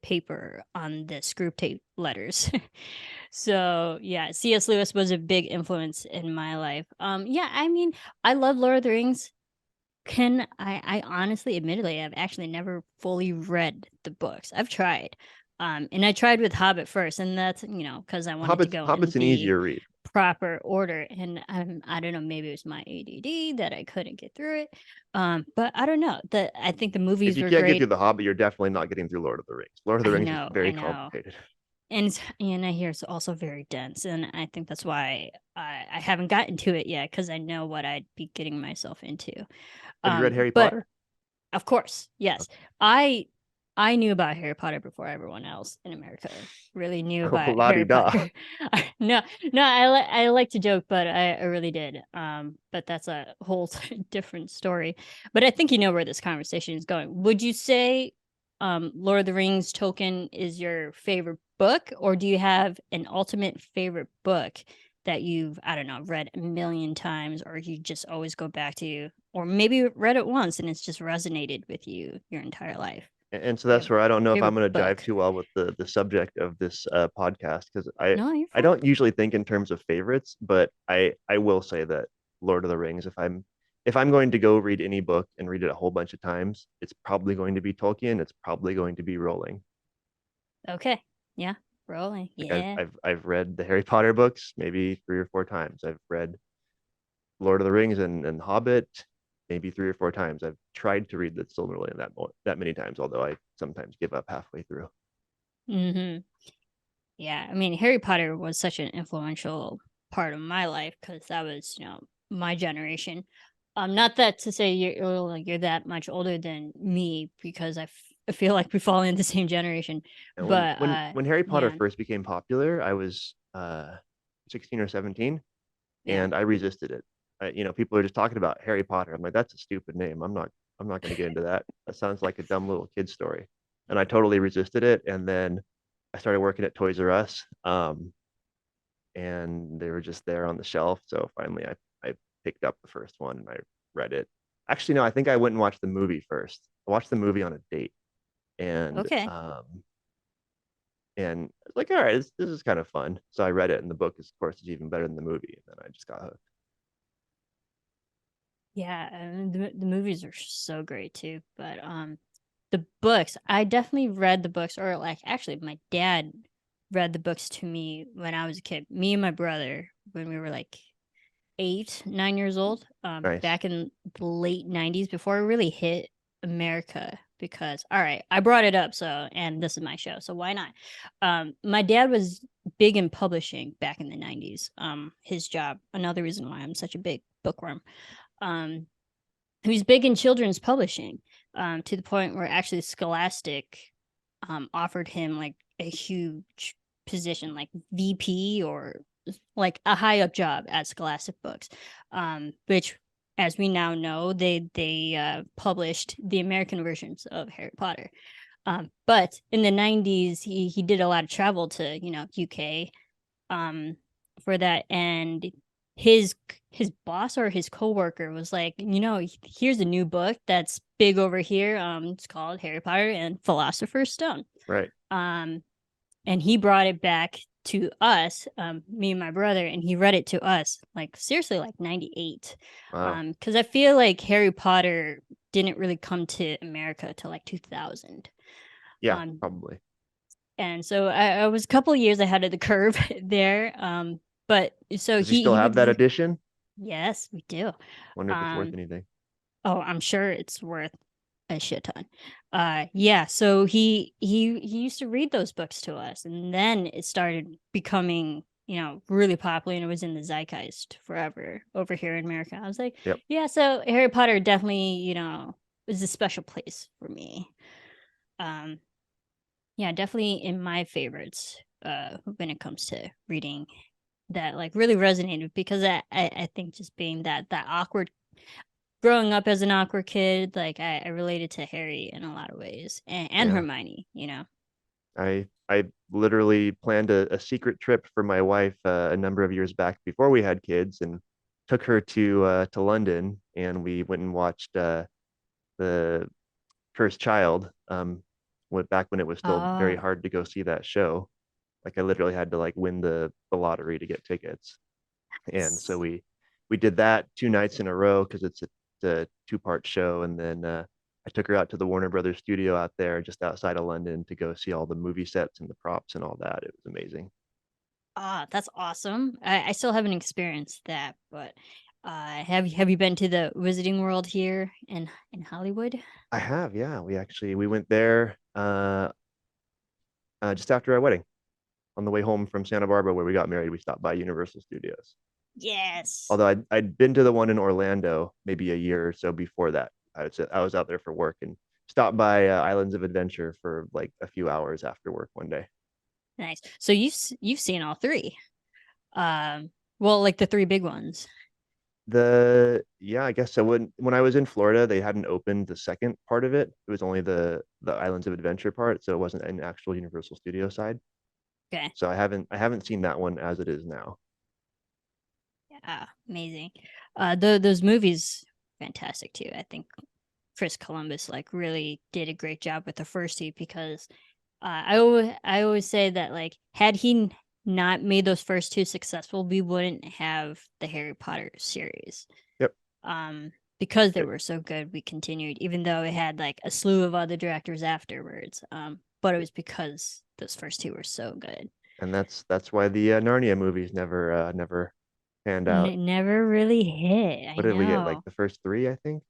paper on the screw tape letters. So yeah, C.S. Lewis was a big influence in my life. Yeah, I mean, I love Lord of the Rings. Can I honestly, admittedly, I've actually never fully read the books. I've tried. And I tried with Hobbit first, and that's, because I wanted to go in Hobbit's an the easier read. proper order. And I don't know, maybe it was my ADD that I couldn't get through it. But I don't know. I think the If movies you were can't get through great. the Hobbit, you're definitely not getting through Lord of the Rings. Lord of the I Rings is know, I very know. complicated. And I hear it's also very dense, and I think that's why I haven't gotten to it yet, because I know what I'd be getting myself into. Have you read Harry But Potter? of course, yes, Okay. I I knew about Harry Potter before everyone else in America really knew about La di Harry da. Potter. No, no, I like to joke, but I really did. But that's a whole different story. But I think you know where this conversation is going. Would you say Lord of the Rings Tolkien is your favorite book, or do you have an ultimate favorite book that you've, I don't know, read a million times, or you just always go back to, or maybe read it once and it's just resonated with you your entire life? And so Do you that's have where I don't know if I'm favorite going to jive book? too well with the subject of this podcast, because No, you're I fine. don't usually think in terms of favorites, but I will say that Lord of the Rings, if I'm going to go read any book and read it a whole bunch of times, it's probably going to be Tolkien. It's probably going to be Rowling. Okay. Yeah. Rolling. Like Yeah. I've read the Harry Potter books maybe 3 or 4 times. I've read Lord of the Rings and Hobbit maybe 3 or 4 times. I've tried to read the Silmarillion that many times, although I sometimes give up halfway through. Hmm. Yeah. I mean, Harry Potter was such an influential part of my life because that was, my generation. Not that to say you're that much older than me, because I feel like we fall in the same generation. And But when Harry Potter yeah, first became popular, I was 16 or 17, yeah. and I resisted it. People are just talking about Harry Potter. I'm like, that's a stupid name. I'm not going to get into that. That sounds like a dumb little kid story. And I totally resisted it. And then I started working at Toys R Us, and they were just there on the shelf. So finally, I picked up the first one and I read it. Actually, no, I think I went and watched the movie first. I watched the movie on a date, and Okay. like, all right, this is kind of fun. So I read it, and the book is, of course, is even better than the movie. And then I just got hooked. Yeah, and the movies are so great too. But the books, I definitely read the books, or like actually, my dad read the books to me when I was a kid. Me and my brother, when we were like 8, 9 years old, Nice. back in the late 90s before it really hit America. Because, all right, I brought it up, so, and this is my show, so why not? My dad was big in publishing back in the 90s. His job, another reason why I'm such a big bookworm. Um, he was big in children's publishing, to the point where actually Scholastic offered him like a huge position, like VP or like a high up job at Scholastic Books, which, as we now know, they published the American versions of Harry Potter. But in the 90s, he did a lot of travel to UK, um, for that, and his his boss or his coworker was like, here's a new book that's big over here. It's called Harry Potter and Philosopher's Stone. Right. Um, and he brought it back to us, me and my brother, and he read it to us like seriously like 98. Wow. Because I feel like Harry Potter didn't really come to America till like 2000. Yeah, Um, probably. and so I was a couple of years ahead of the curve there. But so Does he he still he have would that edition? yes, we do. Wonder if it's worth Um, anything. oh, I'm sure it's worth a shit ton. Yeah, so he used to read those books to us, and then it started becoming, really popular, and it was in the zeitgeist forever over here in America. I was like, Yep. yeah, so Harry Potter definitely, is a special place for me. Um, yeah, definitely in my favorites, when it comes to reading, that like really resonated, because I think just being that awkward, growing up as an awkward kid, like I related to Harry in a lot of ways, and Yeah. Hermione. I literally planned a secret trip for my wife a number of years back before we had kids, and took her to London, and we went and watched the First Child. Went back when it was still very Oh, hard to go see that show. Like I literally had to like win the lottery to get tickets. And so we did that 2 nights in a row because it's a two-part show. And then I took her out to the Warner Brothers studio out there just outside of London to go see all the movie sets and the props and all that. It was amazing. that's awesome. I still haven't experienced that, but have you been to the Wizarding World here in Hollywood? I have, yeah. We went there just after our wedding. On the way home from Santa Barbara where we got married, we stopped by Universal Studios. Yes. Although I'd been to the one in Orlando maybe a year or so before that. I was out there for work and stopped by Islands of Adventure for like a few hours after work one day. Nice. So you've seen all three. Well, like the three big ones. Yeah, I guess so. When I was in Florida, they hadn't opened the second part of it. It was only the Islands of Adventure part, so it wasn't an actual Universal Studio side. Okay. So I haven't seen that one as it is now. Yeah, amazing. Those movies, fantastic too. I think Chris Columbus like really did a great job with the first two, because I always say that like had he not made those first two successful, we wouldn't have the Harry Potter series. Yep. Um, because they It, were so good, we continued, even though it had like a slew of other directors afterwards. But it was because those first two were so good. and that's why the Narnia movies never panned And out. it never really hit. I What did we get? Like know. the first three, I think.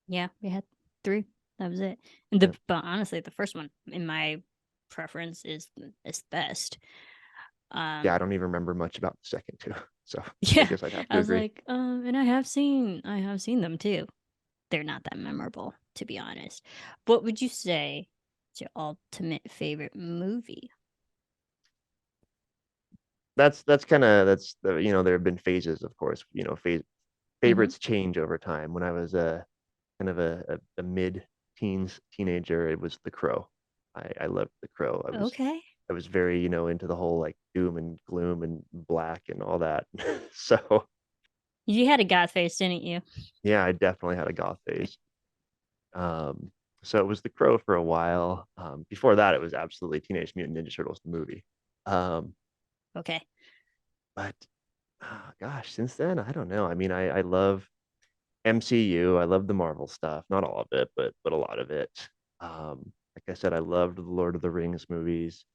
Yeah, we had three. That was it. And Yeah. but honestly, the first one, in my preference, is best. Yeah, I Um, don't even remember much about the second two. So I yeah, guess I'd have I to was agree. like, and I have seen them too. They're not that memorable, to be honest. What would you say is your ultimate favorite movie? That's kind of that's the there have been phases, of course. Mm-hmm. Favorites change over time. When I was a kind of a mid-teens teenager, it was The Crow. I loved The Crow. Okay, I was very into the whole like doom and gloom and black and all that. So you had a goth face, didn't you? yeah, I definitely had a goth phase. Um, so it was The Crow for a while. Before that, it was absolutely Teenage Mutant Ninja Turtles the movie. Um, Okay. but gosh, since then, I don't know. I mean, I love MCU. I love the Marvel stuff. Not all of it, but a lot of it. Like I said, I loved the Lord of the Rings movies.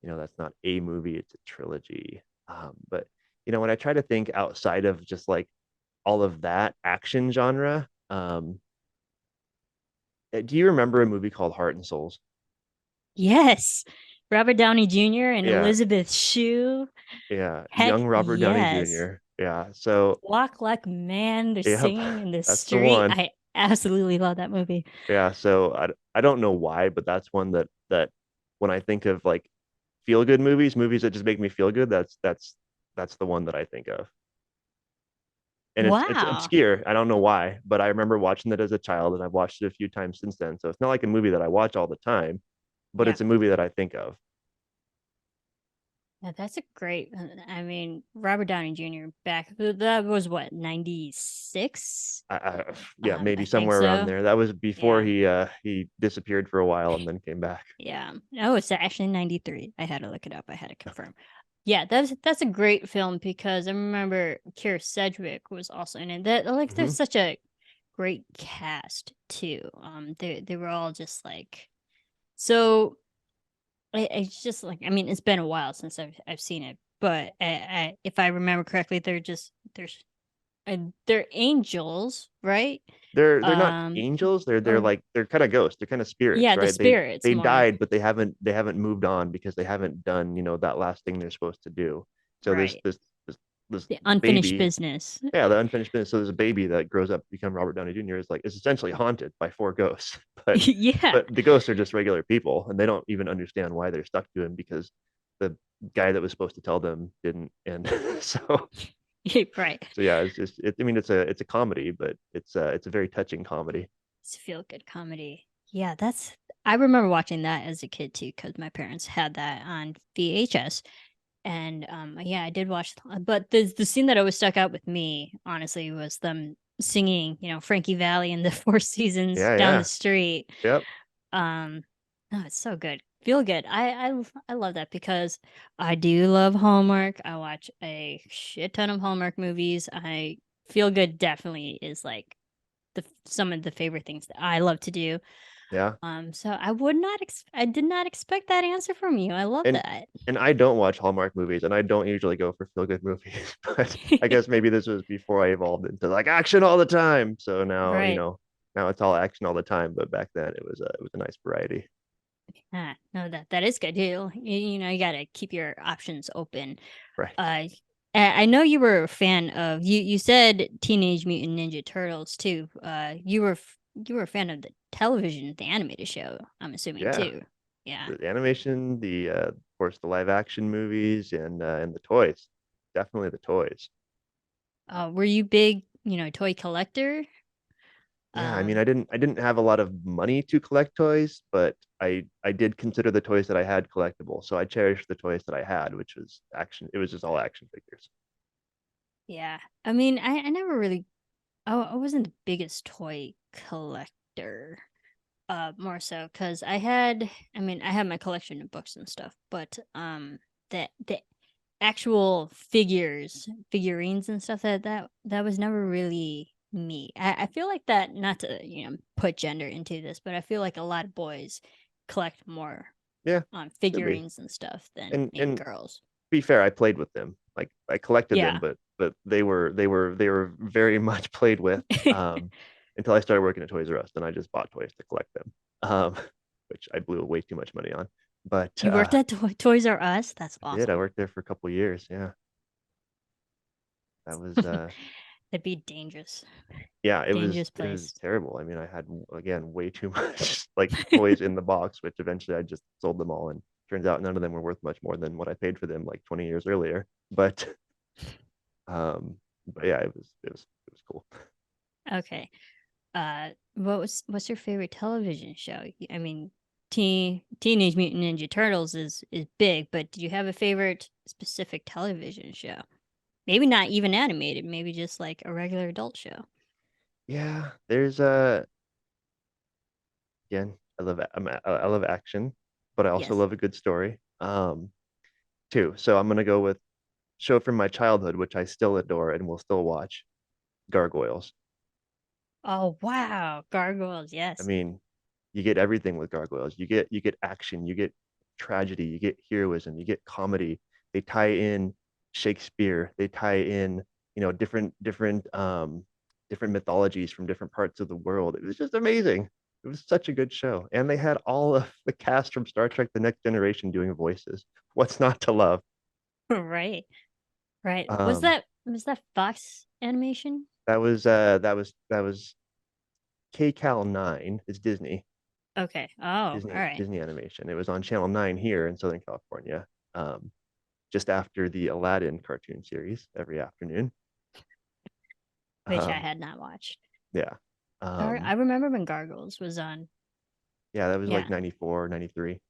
That's not a movie, it's a trilogy. But when I try to think outside of just like all of that action genre, do you remember a movie called Heart and Souls? Yes. Robert Downey Jr. and Yeah, Elizabeth Shue. yeah, Heck young Robert Downey yes. Jr. Yeah, so Walk Like a Man, they're yep, singing in the that's the street. one. I absolutely love that movie. Yeah, so I don't know why, but that's one that when I think of like feel good movies that just make me feel good, that's the one that I think of. And it's Wow. obscure. I don't know why, but I remember watching it as a child, and I've watched it a few times since then. So it's not like a movie that I watch all the time, but Yeah. it's a movie that I think of. Yeah, that's a great. I mean, Robert Downey Jr. back that was what 96. Yeah, maybe I think somewhere around so. there. That was before Yeah, he disappeared for a while and then came back. yeah. No, it's actually 93. I had to look it up. I had to confirm. Yeah, that's a great film because I remember Keira Sedgwick was also in it. That like Hmm. there's such a great cast too. They were all just like so. It's just like I mean, it's been a while since I've seen it, but if I remember correctly, they're angels, right? They're not Um, angels. They're or like they're kind of ghosts. They're kind of spirits, yeah, the right? spirits They more died, but they haven't moved on because they haven't done that last thing they're supposed to do. So this right. this this this The unfinished baby, business. yeah, the unfinished business. So there's a baby that grows up to become Robert Downey Jr. is essentially haunted by four ghosts, but Yeah, but the ghosts are just regular people, and they don't even understand why they're stuck to him because the guy that was supposed to tell them didn't. And so right. so yeah, it's just I mean it's a comedy, but it's a very touching comedy. It's a feel good comedy. Yeah, that's. I remember watching that as a kid too because my parents had that on VHS. And yeah, I did watch, but the scene that always stuck out with me, honestly, was them singing, Frankie Valli and the Four Seasons Yeah, down the yeah. street. Yep. Um, no, it's so good. Feel good. I love that because I do love Hallmark. I watch a shit ton of Hallmark movies. I feel good definitely is like some of the favorite things that I love to do. Yeah. So I did not expect that answer from you. I love And that. and I don't watch Hallmark movies, and I don't usually go for feel good movies, but I guess maybe this was before I evolved into like action all the time. So now, Right. now it's all action all the time, but back then it was a nice variety. No, that is good. You gotta keep your options open. Right. Uh, I know you were a fan of you said Teenage Mutant Ninja Turtles too. You were a fan of the television, the animated show. I'm assuming Yeah. too. Yeah. The animation, of course the live action movies and the toys. Definitely the toys. Were you big, toy collector? Yeah, I mean, Um, I didn't have a lot of money to collect toys, but I did consider the toys that I had collectible. So I cherished the toys that I had, which was action. It was just all action figures. yeah. I mean, I never really. I wasn't the biggest toy collector. More so because I had my collection of books and stuff, but the actual figurines and stuff that was never really me. I feel like that, not to put gender into this, but I feel like a lot of boys collect more Yeah, could be. figurines and stuff than maybe And to girls. be fair, I played with them. Like I collected them, Yeah. but they were very much played with until I started working at Toys R Us. Then I just bought toys to collect them, um, which I blew way too much money on. But You worked at Toys R Us? That's I did. I awesome. worked there for a couple of years. Yeah, that was That'd be dangerous. yeah, it was Dangerous it was place. terrible. I mean, I had again way too much like toys in the box, which eventually I just sold them all, and turns out none of them were worth much more than what I paid for them like 20 years earlier. Um, but yeah, it was cool. Okay. What's your favorite television show? I mean, Teenage Mutant Ninja Turtles is big, but do you have a favorite specific television show? Maybe not even animated, maybe just like a regular adult show. Yeah, there's again, I love action, but I also Yes. love a good story. Too. So I'm gonna go with show from my childhood, which I still adore and will still watch, Gargoyles. Oh wow, Gargoyles, I yes. mean, You get everything with gargoyles. You get action, you get tragedy, you get heroism, you get comedy. They tie in Shakespeare, they tie in, different mythologies from different parts of the world. It was just amazing. It was such a good show. And they had all of the cast from Star Trek The Next Generation doing voices. What's not to love? Right. Right. Um, Was that Fox animation? that was KCal 9 is Disney. Okay. Oh, all Disney right. Disney Animation. It was on Channel 9 here in Southern California, just after the Aladdin cartoon series every afternoon. Which I Um, had not watched. yeah. I Um, remember when Gargoyles was on. yeah, that was like Yeah. 94, 93.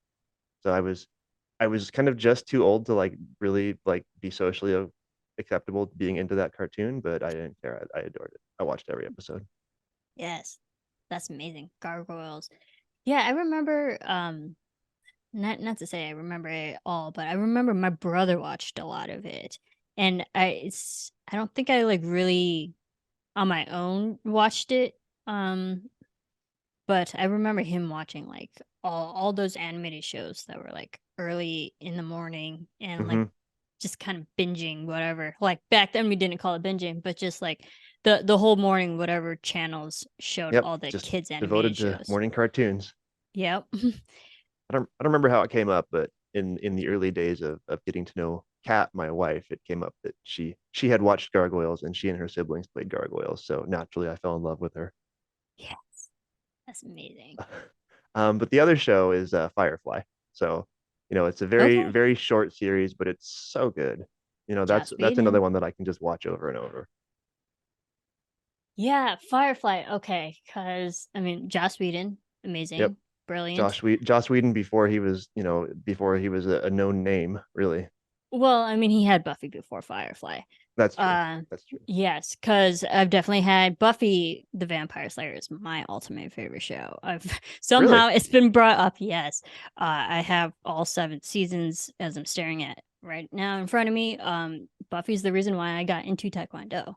So I was kind of just too old to like really like be socially acceptable being into that cartoon, but I didn't care. I adored it. I watched every episode. Yes. That's amazing. Gargoyles. Yeah, I remember not to say I remember it all, but I remember my brother watched a lot of it. And I don't think I like really on my own watched it. Um but I remember him watching like all those animated shows that were like early in the morning and like Hmm. just kind of binging whatever. Like back then we didn't call it binging, but just like the whole morning whatever channels showed Yep, all the just kids animated devoted to shows. morning cartoons. Yep. I don't remember how it came up, but in the early days of getting to know Kat, my wife, it came up that she had watched Gargoyles and she and her siblings played Gargoyles. So naturally, I fell in love with her. Yes. That's amazing. But the other show is Firefly. So, it's a very, Okay. very short series, but it's so good. That's Joss that's another Whedon. one that I can just watch over and over. Yeah, Firefly. Okay, because I mean, Joss Whedon, Yep. amazing, brilliant. Joss Whedon before he was a known name, really. Well, I mean, he had Buffy before Firefly. That's true. Uh, That's true. yes, because I've definitely had Buffy the Vampire Slayer is my ultimate favorite show. I've Really? somehow it's been brought up. Yes, I have all 7 seasons as I'm staring at right now in front of me. Buffy's the reason why I got into Taekwondo.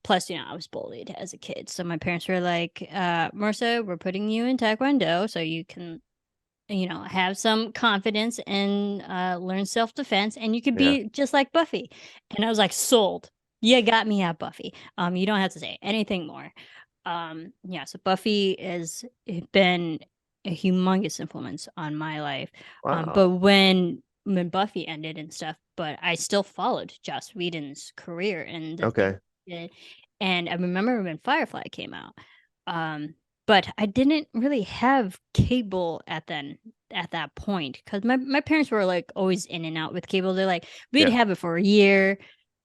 Plus, I was bullied as a kid. So my parents were like, Marissa, we're putting you in Taekwondo so you can, have some confidence and learn self defense and you could Yeah. be just like Buffy. And I was like, sold. You got me at Buffy. You don't have to say anything more. Yeah, so Buffy has been a humongous influence on my life. But Wow. when Buffy ended and stuff, but I still followed Joss Whedon's career and the things Okay. he did. And I remember when Firefly came out. Um, but I didn't really have cable at that point because my parents were like always in and out with cable. They're like, we'd Yeah. have it for a year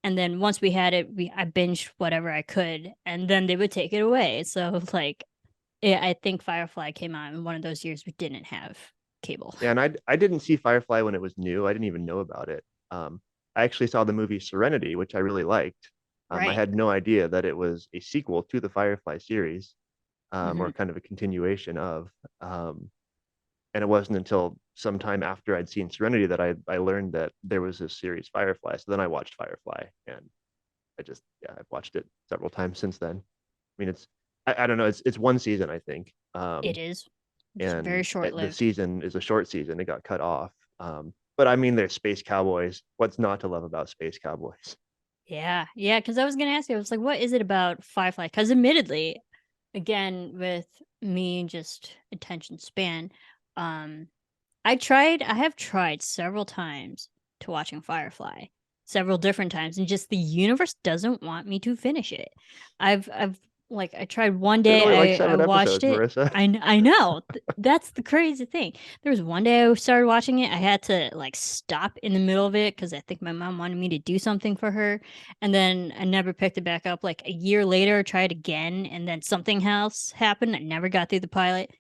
and then once we had it, I binged whatever I could, and then they would take it away. So like, yeah, I think Firefly came out in one of those years we didn't have cable. Yeah, and I didn't see Firefly when it was new. I didn't even know about it. I actually saw the movie Serenity, which I really liked. I Right. had no idea that it was a sequel to the Firefly series, or Hmm. kind of a continuation of. And it wasn't until sometime after I'd seen Serenity that I learned that there was this series Firefly. So then I watched Firefly, and yeah, I've watched it several times since then. I mean, I don't know, it's one season, I think. It is. It's very And short the lived. season is a short season. It got cut off. But I mean, they're space cowboys. What's not to love about space cowboys? Yeah, yeah. Because I was gonna ask you, I was like, what is it about Firefly? Because admittedly, again, with me just attention span, um, I have tried several times to watching Firefly, several different times, and just the universe doesn't want me to finish it. I've like I tried one There's only like day, I watched 7 episodes, it. Marissa. I know that's the crazy thing. There was one day I started watching it. I had to like stop in the middle of it because I think my mom wanted me to do something for her, and then I never picked it back up. Like a year later, I tried again, and then something else happened. I never got through the pilot.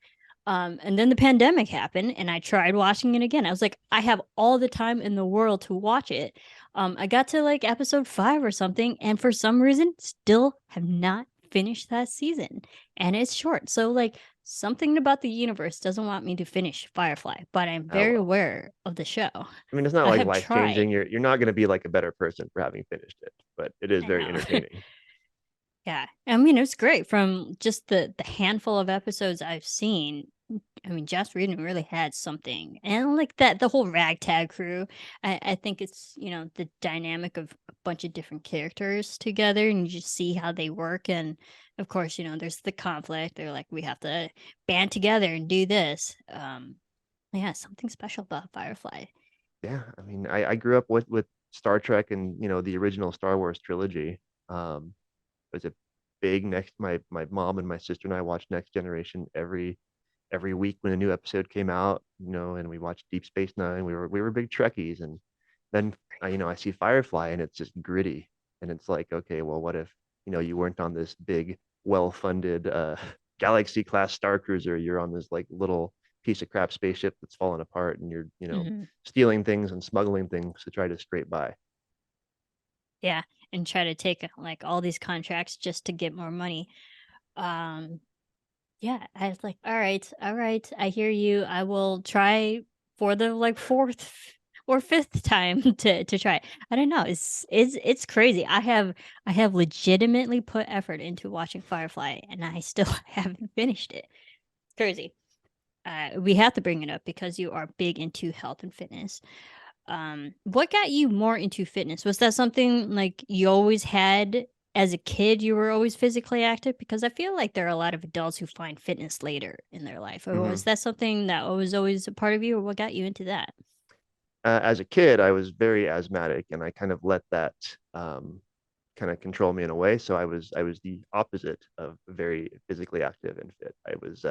And then the pandemic happened and I tried watching it again. I was like, I have all the time in the world to watch it. I got to like episode 5 or something, and for some reason, still have not finished that season. And it's short. So, like, something about the universe doesn't want me to finish Firefly, but I'm Oh very well. aware of the show. I mean, it's not I like have life changing. tried. You're not going to be like a better person for having finished it, but it is I very know. entertaining. Yeah. I mean, it's great from just the handful of episodes I've seen. I mean, Joss Whedon really had something, and like that, the whole ragtag crew. I think it's the dynamic of a bunch of different characters together, and you just see how they work. And of course, there's the conflict. They're like, we have to band together and do this. Yeah, something special about Firefly. Yeah, I mean, I grew up with Star Trek and the original Star Wars trilogy. It was a big next. My mom and my sister and I watched Next Generation every week when a new episode came out. And we watched Deep Space Nine. We were big Trekkies, and then I see Firefly, and it's just gritty, and it's like, okay, well, what if you weren't on this big, well-funded Galaxy class Star Cruiser? You're on this like little piece of crap spaceship that's falling apart, and you're Hmm. stealing things and smuggling things to try to scrape by. Yeah, and try to take like all these contracts just to get more money. Um, Yeah, I was like, all right, I hear you. I will try for the like fourth or fifth time to try. I don't know. It's crazy. I have legitimately put effort into watching Firefly, and I still haven't finished it. It's crazy. We have to bring it up because you are big into health and fitness. What got you more into fitness? Was that something like you always had as a kid? You were always physically active? Because I feel like there are a lot of adults who find fitness later in their life. Or was Mhm. that something that was always a part of you, or what got you into that? As a kid, I was very asthmatic, and I kind of let that kind of control me in a way. So I was the opposite of very physically active and fit. I was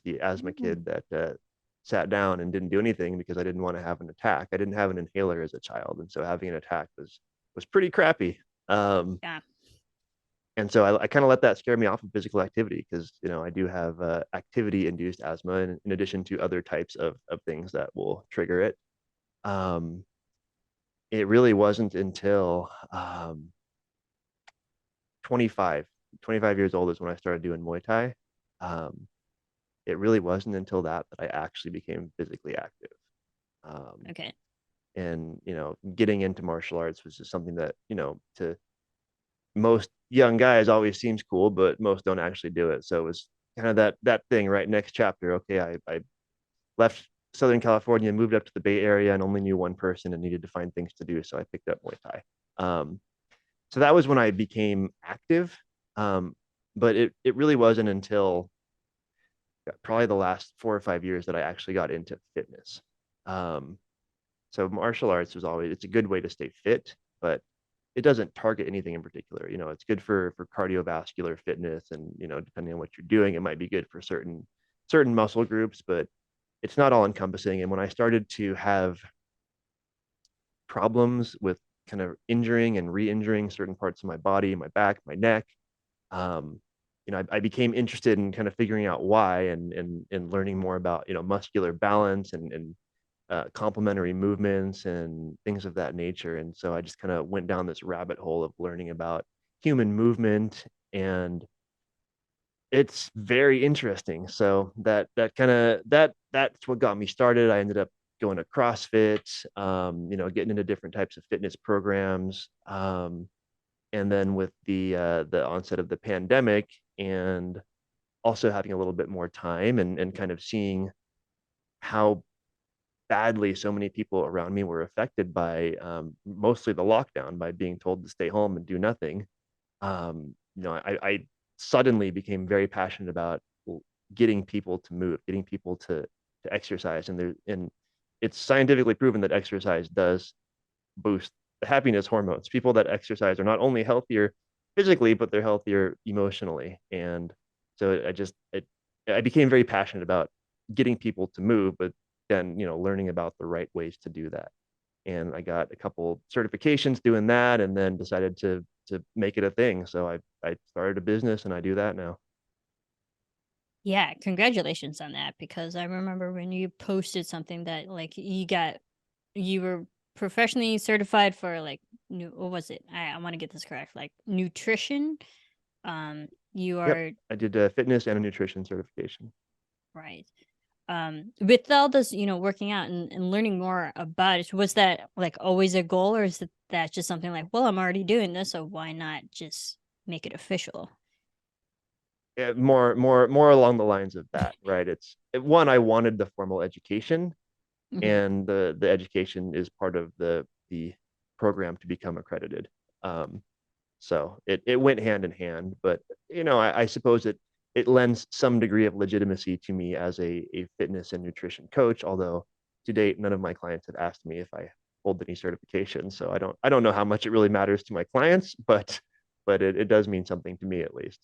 the asthma Mm. kid that sat down and didn't do anything because I didn't want to have an attack. I didn't have an inhaler as a child, and so having an attack was pretty crappy. Um, Yeah. and so I kind of let that scare me off of physical activity because I do have activity-induced asthma, in addition to other types of things that will trigger it. Um, it really wasn't until 25, 25 years old is when I started doing Muay Thai. Um, it really wasn't until that I actually became physically active. Um, Okay. and getting into martial arts was just something that to most young guys always seems cool, but most don't actually do it. So it was kind of that thing, right? Next chapter. Okay, I left Southern California, moved up to the Bay Area, and only knew one person and needed to find things to do. So I picked up Muay Thai. So that was when I became active. Um, but it really wasn't until probably the last 4 or 5 years that I actually got into fitness. Um, so martial arts was always it's a good way to stay fit, but it doesn't target anything in particular. It's good for cardiovascular fitness, and depending on what you're doing, it might be good for certain muscle groups, but it's not all encompassing. And when I started to have problems with kind of injuring and re-injuring certain parts of my body, my back, my neck, um, I became interested in kind of figuring out why, and learning more about muscular balance and complementary movements and things of that nature. And so I just kind of went down this rabbit hole of learning about human movement, and it's very interesting. So that kind of that's what got me started. I ended up going to CrossFit, getting into different types of fitness programs. And then with the onset of the pandemic, and also having a little bit more time, and kind of seeing how badly so many people around me were affected by mostly the lockdown, by being told to stay home and do nothing. I suddenly became very passionate about getting people to move, getting people to exercise, and it's scientifically proven that exercise does boost the happiness hormones. People that exercise are not only healthier physically, but they're healthier emotionally. And so I became very passionate about getting people to move, but then learning about the right ways to do that. And I got a couple certifications doing that, and then decided to make it a thing. So I started a business, and I do that now. Yeah, congratulations on that because I remember when you posted something that like you were professionally certified for like new what was it? I want to get this correct. Like nutrition. You Yep, are I did a fitness and a nutrition certification. right. With all this, working out and learning more about it, was that like always a goal, or is that just something like, well, I'm already doing this, so why not just make it official? more along the lines of that, right? One, I wanted the formal education, Mhm. and the education is part of the program to become accredited. Um, so it went hand in hand, but I suppose it lends some degree of legitimacy to me as a fitness and nutrition coach, although to date none of my clients have asked me if I hold any certifications. So I don't know how much it really matters to my clients, but it does mean something to me at least.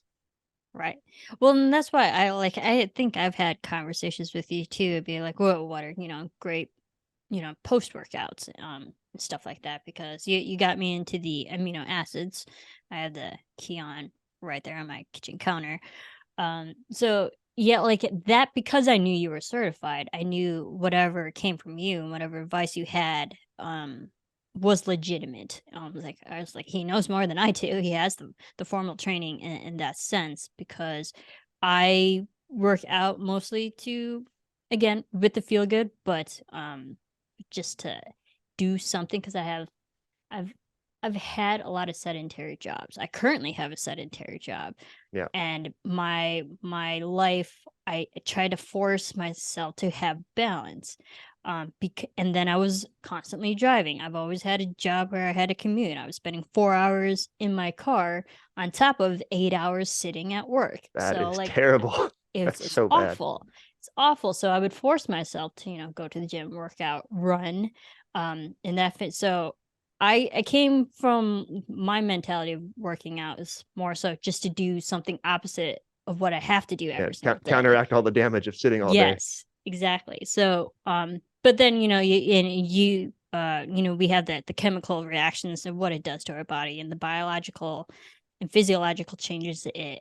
Right. Well, and that's why I think I've had conversations with you too, be like, "Whoa, what are, great, post workouts, and stuff like that," because you got me into the amino acids. I have the key on right there on my kitchen counter. So yeah, like that, because I knew you were certified, I knew whatever came from you and whatever advice you had, was legitimate. I was like, he knows more than I do. He has the formal training in that sense, because I work out mostly to, again, with the feel good, but just to do something, because I've I've had a lot of sedentary jobs. I currently have a sedentary job, Yeah, and my life, I try to force myself to have balance, and then I was constantly driving. I've always had a job where I had to commute. I was spending 4 hours in my car on top of 8 hours sitting at work. that So is like, terrible. it's That's it's so bad. awful. It's awful. So I would force myself to, go to the gym, work out, run, and that fit. So I came from, my mentality of working out is more so just to do something opposite of what I have to do Yeah, every single day. counteract all the damage of sitting all day. Yes, exactly. So, but then, we have the chemical reactions of what it does to our body, and the biological and physiological changes it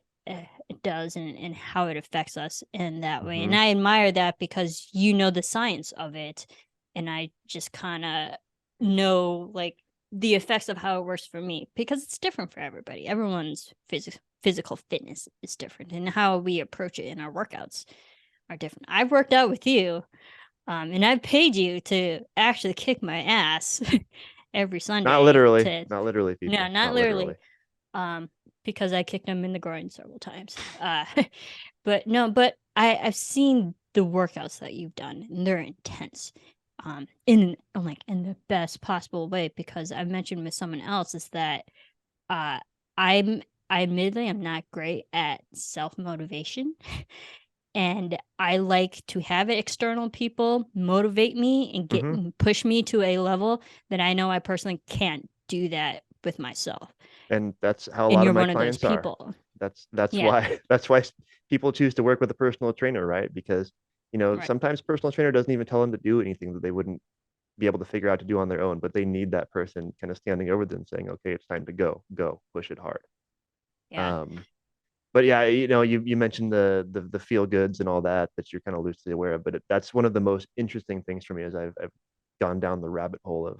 does, and how it affects us in that way. Hmm. And I admire that, because you know the science of it, and I just kind of know, like, the effects of how it works for me, because it's different for everybody. Everyone's physical fitness is different, and how we approach it in our workouts are different. I've worked out with you, and I've paid you to actually kick my ass every Sunday. To Not literally, No, people, not not literally, literally. um, because I kicked him in the groin several times. But no, but I've seen the workouts that you've done, and they're intense. In the best possible way, because I've mentioned with someone else is that, uh I'm I admittedly am not great at self motivation. And I like to have external people motivate me and get Hmm. and push me to a level that I know I personally can't do that with myself. And that's how a And lot of you're my one of those clients are. people. That's Yeah, why that's why people choose to work with a personal trainer, right? Because right. sometimes personal trainer doesn't even tell them to do anything that they wouldn't be able to figure out to do on their own, but they need that person kind of standing over them saying, okay, it's time to go, push it hard. Yeah. Um, but yeah, you mentioned the feel goods and all that you're kind of loosely aware of, but that's one of the most interesting things for me as I've gone down the rabbit hole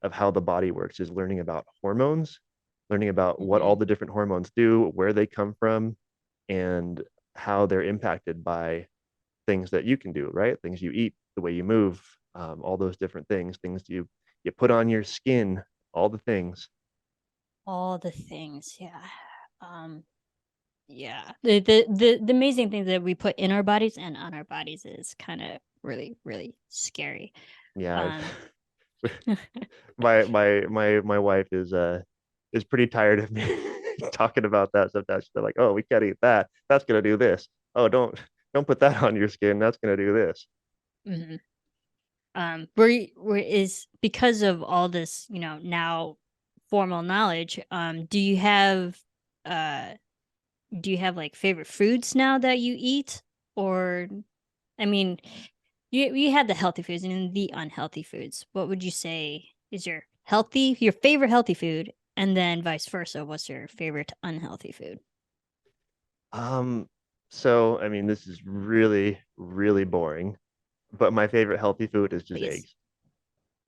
of how the body works, is learning about hormones, learning about what Hmm. all the different hormones do, where they come from, and how they're impacted by things that you can do, right? Things you eat, the way you move, all those different things you put on your skin, all the things. All the things. Yeah. Um, yeah. The amazing things that we put in our bodies and on our bodies is kind of really, really scary. Yeah, Um, my wife is pretty tired of me talking about that sometimes. They're like, oh, we can't eat that. That's gonna do this. Oh, don't put that on your skin. That's gonna do this. mhm. Where is, because of all this, now formal knowledge, uh do you have like favorite foods now that you eat? Or, I mean, you had the healthy foods and the unhealthy foods. What would you say is your favorite healthy food, and then vice versa, what's your favorite unhealthy food? Um, so I mean, this is really, really boring, but my favorite healthy food is just Please. eggs.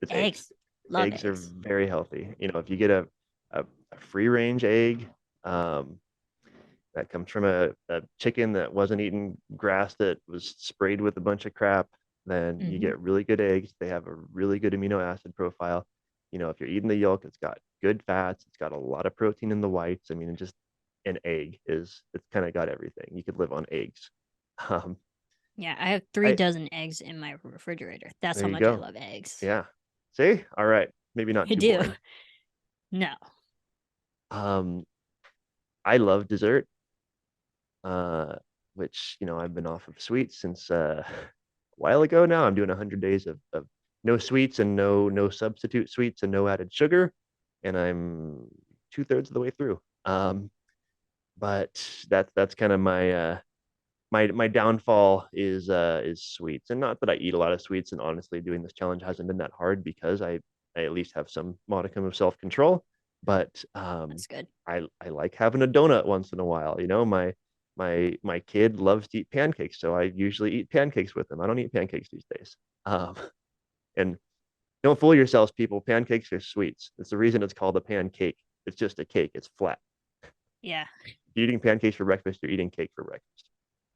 It's eggs. Eggs. Love Eggs are eggs. very healthy. If you get a free range egg, um, that comes from a chicken that wasn't eating grass that was sprayed with a bunch of crap, then you Hmm. get really good eggs. They have a really good amino acid profile. If you're eating the yolk, it's got good fats, it's got a lot of protein in the whites. I mean, an egg is, it's kind of got everything. You could live on eggs. Um, Yeah, I have three I dozen eggs in my refrigerator. That's There how you much I go. love eggs. Yeah. See? All right. Maybe not I too do. boring. No. Um, I love dessert, uh, which, I've been off of sweets since a while ago now. I'm doing 100 days of no sweets and no substitute sweets and no added sugar, and I'm two-thirds of the way through. But that's kind of my downfall is sweets, and not that I eat a lot of sweets. And honestly, doing this challenge hasn't been that hard because I at least have some modicum of self control. But That's good. I like having a donut once in a while. My kid loves to eat pancakes, so I usually eat pancakes with him. I don't eat pancakes these days. And don't fool yourselves, people. Pancakes are sweets. It's the reason it's called a pancake. It's just a cake. It's flat. Yeah. You're eating pancakes for breakfast. You're eating cake for breakfast.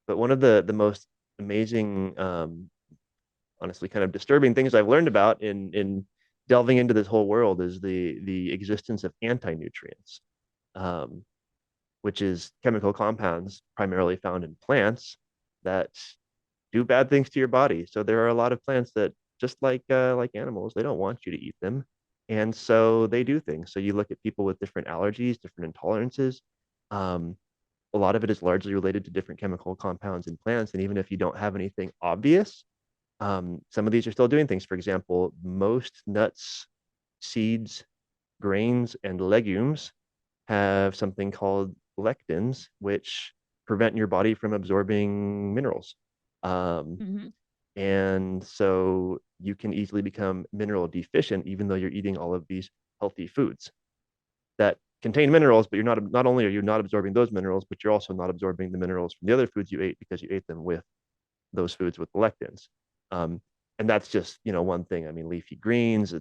But one of the most amazing, honestly, kind of disturbing things I've learned about in delving into this whole world is the existence of anti-nutrients, um, which is chemical compounds primarily found in plants that do bad things to your body. So there are a lot of plants that, just like animals, they don't want you to eat them, and so they do things. So you look at people with different allergies, different intolerances. Um, a lot of it is largely related to different chemical compounds in plants. And even if you don't have anything obvious, some of these are still doing things. For example, most nuts, seeds, grains, and legumes have something called lectins, which prevent your body from absorbing minerals. Um, Hmm. and so you can easily become mineral deficient, even though you're eating all of these healthy foods that contain minerals, but not only are you not absorbing those minerals, but you're also not absorbing the minerals from the other foods you ate because you ate them with those foods with the lectins. Um, and that's just one thing. I mean, leafy greens.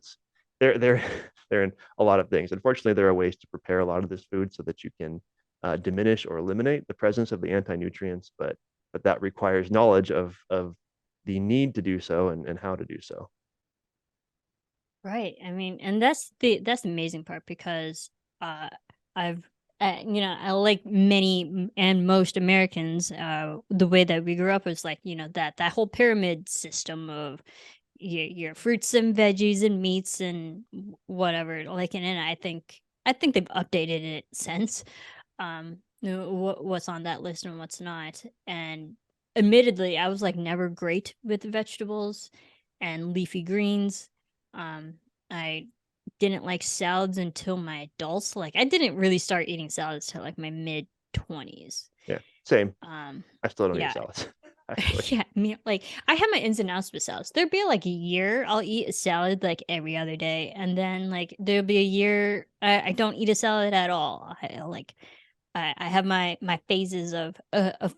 They're they're in a lot of things. Unfortunately, there are ways to prepare a lot of this food so that you can diminish or eliminate the presence of the anti-nutrients, but that requires knowledge of the need to do so and how to do so. Right. I mean, and that's the amazing part because uh I've I like and most Americans, the way that we grew up was like, that whole pyramid system of your fruits and veggies and meats and whatever. Like, and I think they've updated it since. What's on that list and what's not. And admittedly, I was like never great with vegetables and leafy greens. I didn't like salads until my adults. Like, I didn't really start eating salads till like my mid 20s. Yeah, same. Um, I still don't eat yeah, salads, actually. yeah, me like I have my ins and outs with salads. There'll be like a year I'll eat a salad like every other day, and then like there'll be a year I don't eat a salad at all. I have my phases of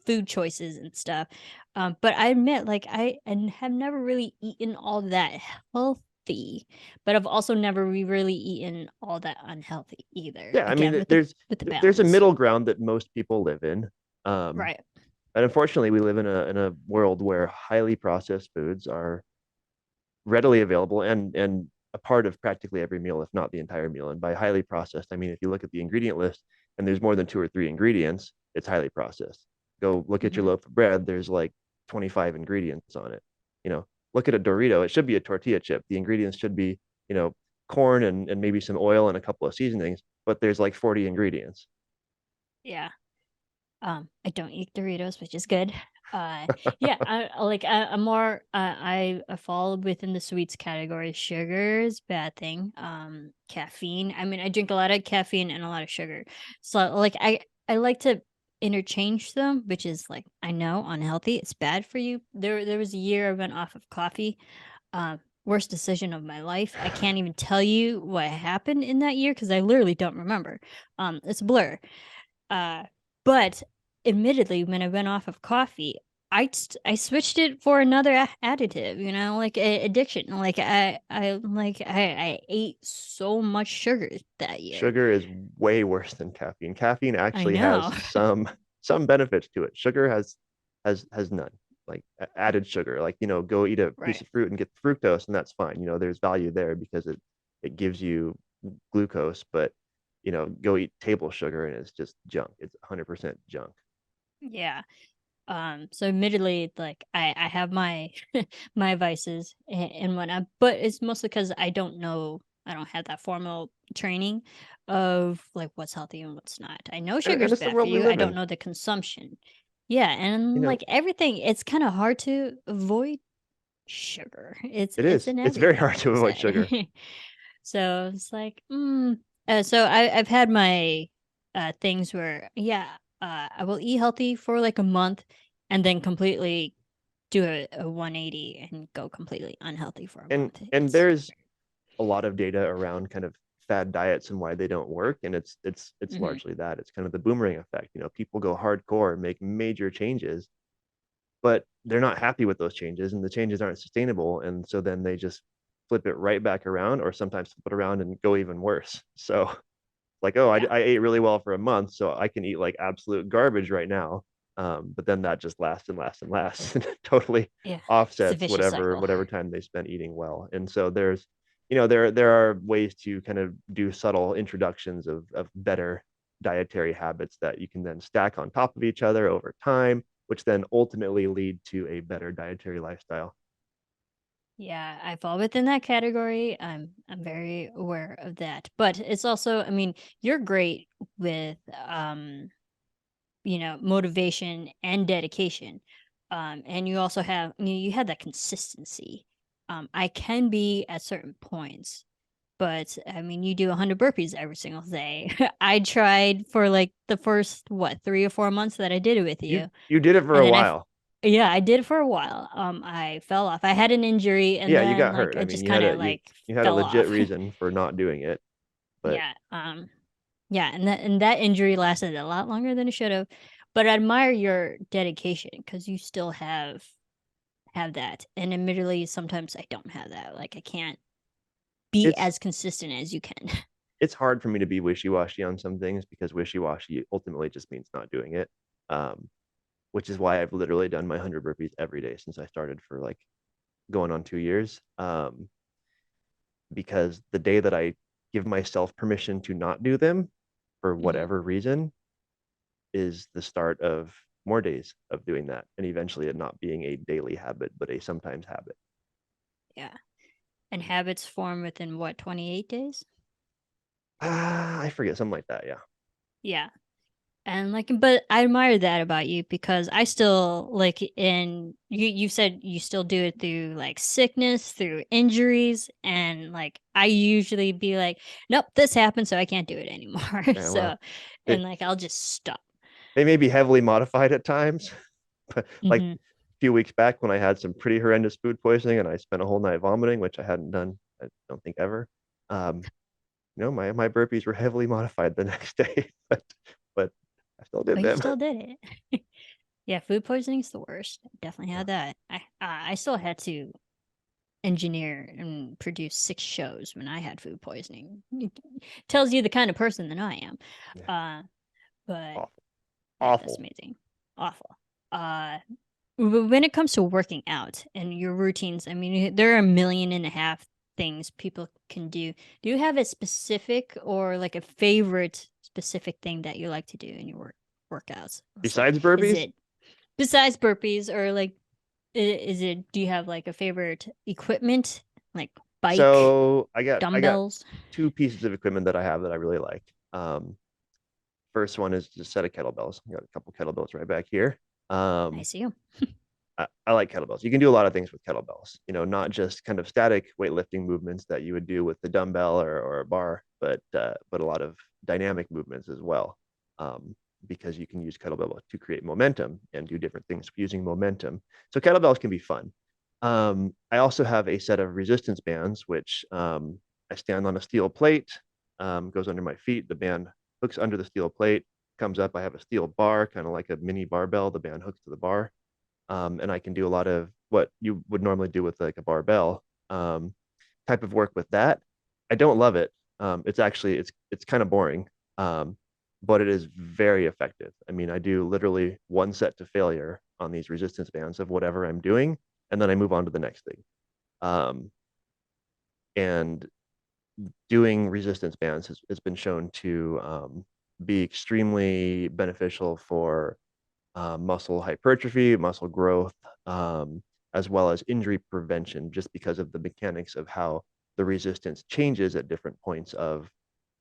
food choices and stuff. But I admit, like I have never really eaten all that healthy, but I've also never really eaten all that unhealthy either. Yeah, I Again, mean, with the there's a balance, middle ground that most people live in. Um, right? and unfortunately, we live in a world where highly processed foods are readily available and a part of practically every meal, if not the entire meal. And by highly processed, I mean if you look at the ingredient list and there's more than two or three ingredients, it's highly processed. Go look at your Hmm. loaf of bread. There's like 25 ingredients on it. You know, look at a Dorito. It should be a tortilla chip. The ingredients should be, you know, corn and maybe some oil and a couple of seasonings, but there's like 40 ingredients. Yeah. I don't eat Doritos, which is good. Yeah, I'm more I fall within the sweets category. Sugar is a bad thing. Caffeine. I mean, I drink a lot of caffeine and a lot of sugar. So like I like to interchange them, which is like I know unhealthy. It's bad for you. There was a year I went off of coffee. Worst decision of my life. I can't even tell you what happened in that year because I literally don't remember. It's a blur. Uh, but admittedly, when I went off of coffee, I switched it for another additive, like addiction. Like I ate so much sugar that year. Sugar is way worse than caffeine. Caffeine I actually has know. some benefits to it. Sugar has none. Like added sugar, like go eat a piece Right. of fruit and get the fructose, and that's fine. There's value there because it gives you glucose, but go eat table sugar and it's just junk. It's 100% junk. Yeah. So admittedly, like I have my my vices and whatnot, but it's mostly because I don't know. I don't have that formal training of like what's healthy and what's not. I know And sugar's it's the bad for world we you. I live don't in. know the consumption. Yeah, You and know, like everything, it's kind of hard to avoid sugar. It's it it's is. in It's very everything, hard like to you avoid said. sugar. So it's like, so I've had my things where, yeah, I will eat healthy for like a month and then completely do a 180 and go completely unhealthy for a And month. and It's there's a lot of data around kind of fad diets and why they don't work. And it's mhm, largely that. It's kind of the boomerang effect. People go hardcore, make major changes, but they're not happy with those changes, and the changes aren't sustainable. And so then they just flip it right back around, or sometimes flip it around and go even worse. So like, oh, yeah, I ate really well for a month, so I can eat like absolute garbage right now. But then that just lasts and lasts and lasts, and totally yeah. It's a offsets vicious cycle. whatever time they spent eating well. And so there are ways to kind of do subtle introductions of better dietary habits that you can then stack on top of each other over time, which then ultimately lead to a better dietary lifestyle. Yeah, I fall within that category. I'm very aware of that. But it's also, I mean, you're great with motivation and dedication. And you also have you had that consistency. I can be at certain points, but I mean, you do 100 burpees every single day. I tried for like the first, what, 3 or 4 months that I did it with You you. you did it for And a then while. yeah, I did it for a while. I fell off. I had an injury and Yeah, you then got like hurt. I I mean, just kind of like you had a fell legit off. reason for not doing it, but Yeah. Yeah, and that injury lasted a lot longer than it should have. But I admire your dedication because you still have that. And admittedly, sometimes I don't have that. Like I can't be it's as consistent as you can. it's hard for me to be wishy-washy on some things because wishy-washy ultimately just means not doing it. Um, which is why I've literally done my 100 burpees every day since I started for like going on 2 years. Because the day that I give myself permission to not do them for Mhm. whatever reason is the start of more days of doing that, and eventually it not being a daily habit, but a sometimes habit. Yeah. And habits form within what, 28 days? I forget, something like that. Yeah. Yeah. And like, but I admire that about you because I still like you said you still do it through like sickness, through injuries, and like I usually be like, nope, this happened, so I can't do it anymore. Yeah, So, well, and it, like I'll just stop. they may be heavily modified at times, but like Hmm. a few weeks back when I had some pretty horrendous food poisoning and I spent a whole night vomiting, which I hadn't done, I don't think ever. Um, my burpees were heavily modified the next day, but I still did But you them. still did it. Yeah, food poisoning is the worst. Definitely Yeah, had that. I still had to engineer and produce 6 shows when I had food poisoning. It tells you the kind of person that I am. yeah, Uh, but awful, yeah, that's awful. amazing. Awful. When it comes to working out and your routines, I mean, there are a million and a half things people can do. Do you have a specific or like a favorite specific thing that you like to do in your workouts? It's like, Besides is burpees, it besides burpees or like, is it, do you have like a favorite equipment, like bike, so I got dumbbells? two pieces of equipment that I have that I really like. Um, First one is just a set of kettlebells. I got a couple kettlebells right back here. I Um, see you. I like kettlebells. You can do a lot of things with kettlebells, not just kind of static weightlifting movements that you would do with the dumbbell or a bar, but a lot of dynamic movements as well. Um, because you can use kettlebell to create momentum and do different things using momentum. So kettlebells can be fun. I also have a set of resistance bands, which I stand on a steel plate, goes under my feet. The band hooks under the steel plate, comes up. I have a steel bar, kind of like a mini barbell. The band hooks to the bar, and I can do a lot of what you would normally do with like a barbell um, type of work with that. I don't love it. It's actually it's kind of boring, um, but it is very effective. I mean, I do literally one set to failure on these resistance bands of whatever I'm doing, and then I move on to the next thing. Um, and doing resistance bands has been shown to be extremely beneficial for muscle hypertrophy, muscle growth, as well as injury prevention, just because of the mechanics of how the resistance changes at different points of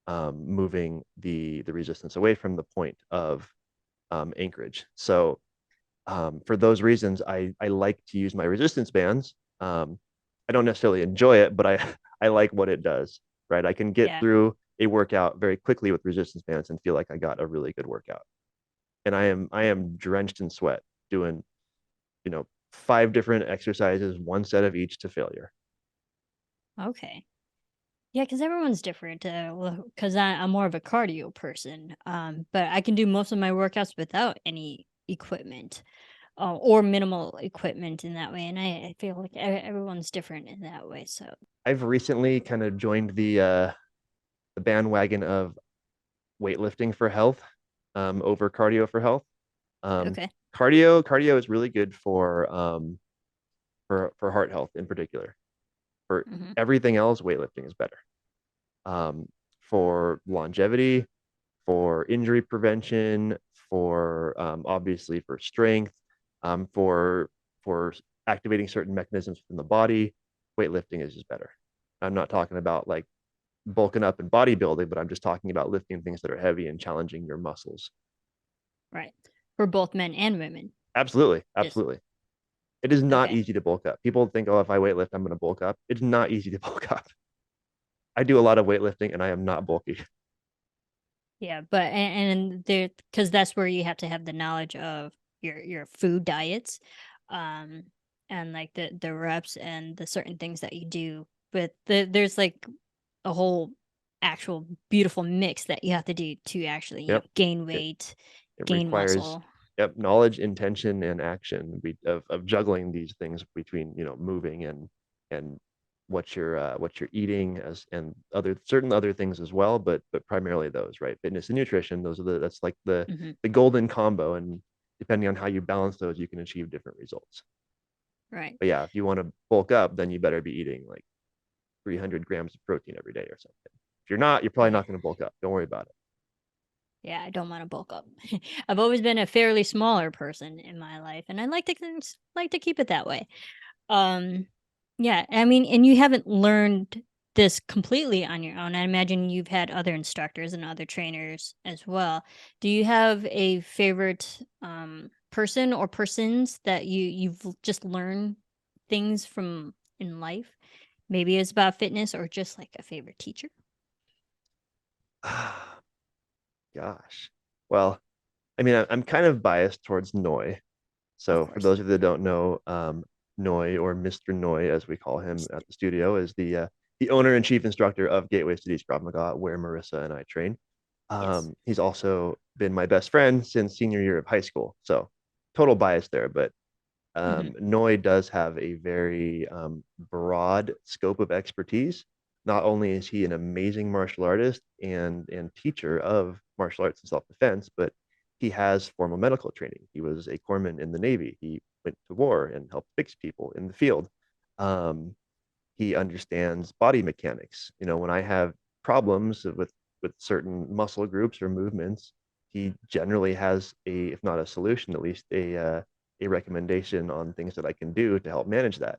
moving the resistance away from the point of anchorage. So for those reasons, I like to use my resistance bands. I don't necessarily enjoy it, but I like what it does. Right, I can get Yeah. through a workout very quickly with resistance bands and feel like I got a really good workout. And I am drenched in sweat doing, 5 different exercises, one set of each to failure. Okay. Yeah, because everyone's different. Because I'm more of a cardio person, but I can do most of my workouts without any equipment, or minimal equipment in that way. And I feel like everyone's different in that way. So I've recently kind of joined the bandwagon of weightlifting for health over cardio for health. Um, okay. cardio is really good for heart health in particular. For Hmm. everything else, weightlifting is better. For longevity, for injury prevention, for obviously for strength, for activating certain mechanisms within the body, weightlifting is just better. I'm not talking about like bulking up and bodybuilding, but I'm just talking about lifting things that are heavy and challenging your muscles. Right. For both men and women. Absolutely, Just absolutely. It is not okay. easy to bulk up. People think, oh, if I weightlift, I'm going to bulk up. It's not easy to bulk up. I do a lot of weightlifting and I am not bulky. Yeah, but and there, because that's where you have to have the knowledge of your food diets, um, and like the reps and the certain things that you do. But there's like a whole actual beautiful mix that you have to do to actually, Yep. gain It, weight, it gain requires, muscle. yep, knowledge, intention, and action of juggling these things between, moving and what you're eating as and other certain other things as well, but primarily those, right? Fitness and nutrition, that's like Hmm. the golden combo. And depending on how you balance those, you can achieve different results. Right. But yeah, if you want to bulk up, then you better be eating like 300 grams of protein every day or something. If you're not, you're probably Yeah. not going to bulk up. Don't worry about it. Yeah, I don't want to bulk up. I've always been a fairly smaller person in my life, and I like to keep it that way. Um, yeah, I mean, and you haven't learned this completely on your own. I imagine you've had other instructors and other trainers as well. Do you have a favorite person or persons that you've just learned things from in life? Maybe it's about fitness or just like a favorite teacher. Gosh. Well, I mean, I'm kind of biased towards Noi. Of So for course. those of you that don't know, Noi, or Mr. Noi, as we call him at the studio, is the owner and chief instructor of Gateway Studios Krav Maga, where Marissa and I train. Yes. He's also been my best friend since senior year of high school. So total bias there, but Hmm. Noi does have a very broad scope of expertise. Not only is he an amazing martial artist and teacher of martial arts and self-defense, but he has formal medical training. He was a corpsman in the Navy. He went to war and helped fix people in the field. Um, he understands body mechanics. When I have problems with certain muscle groups or movements, he generally has if not a solution, at least a recommendation on things that I can do to help manage that.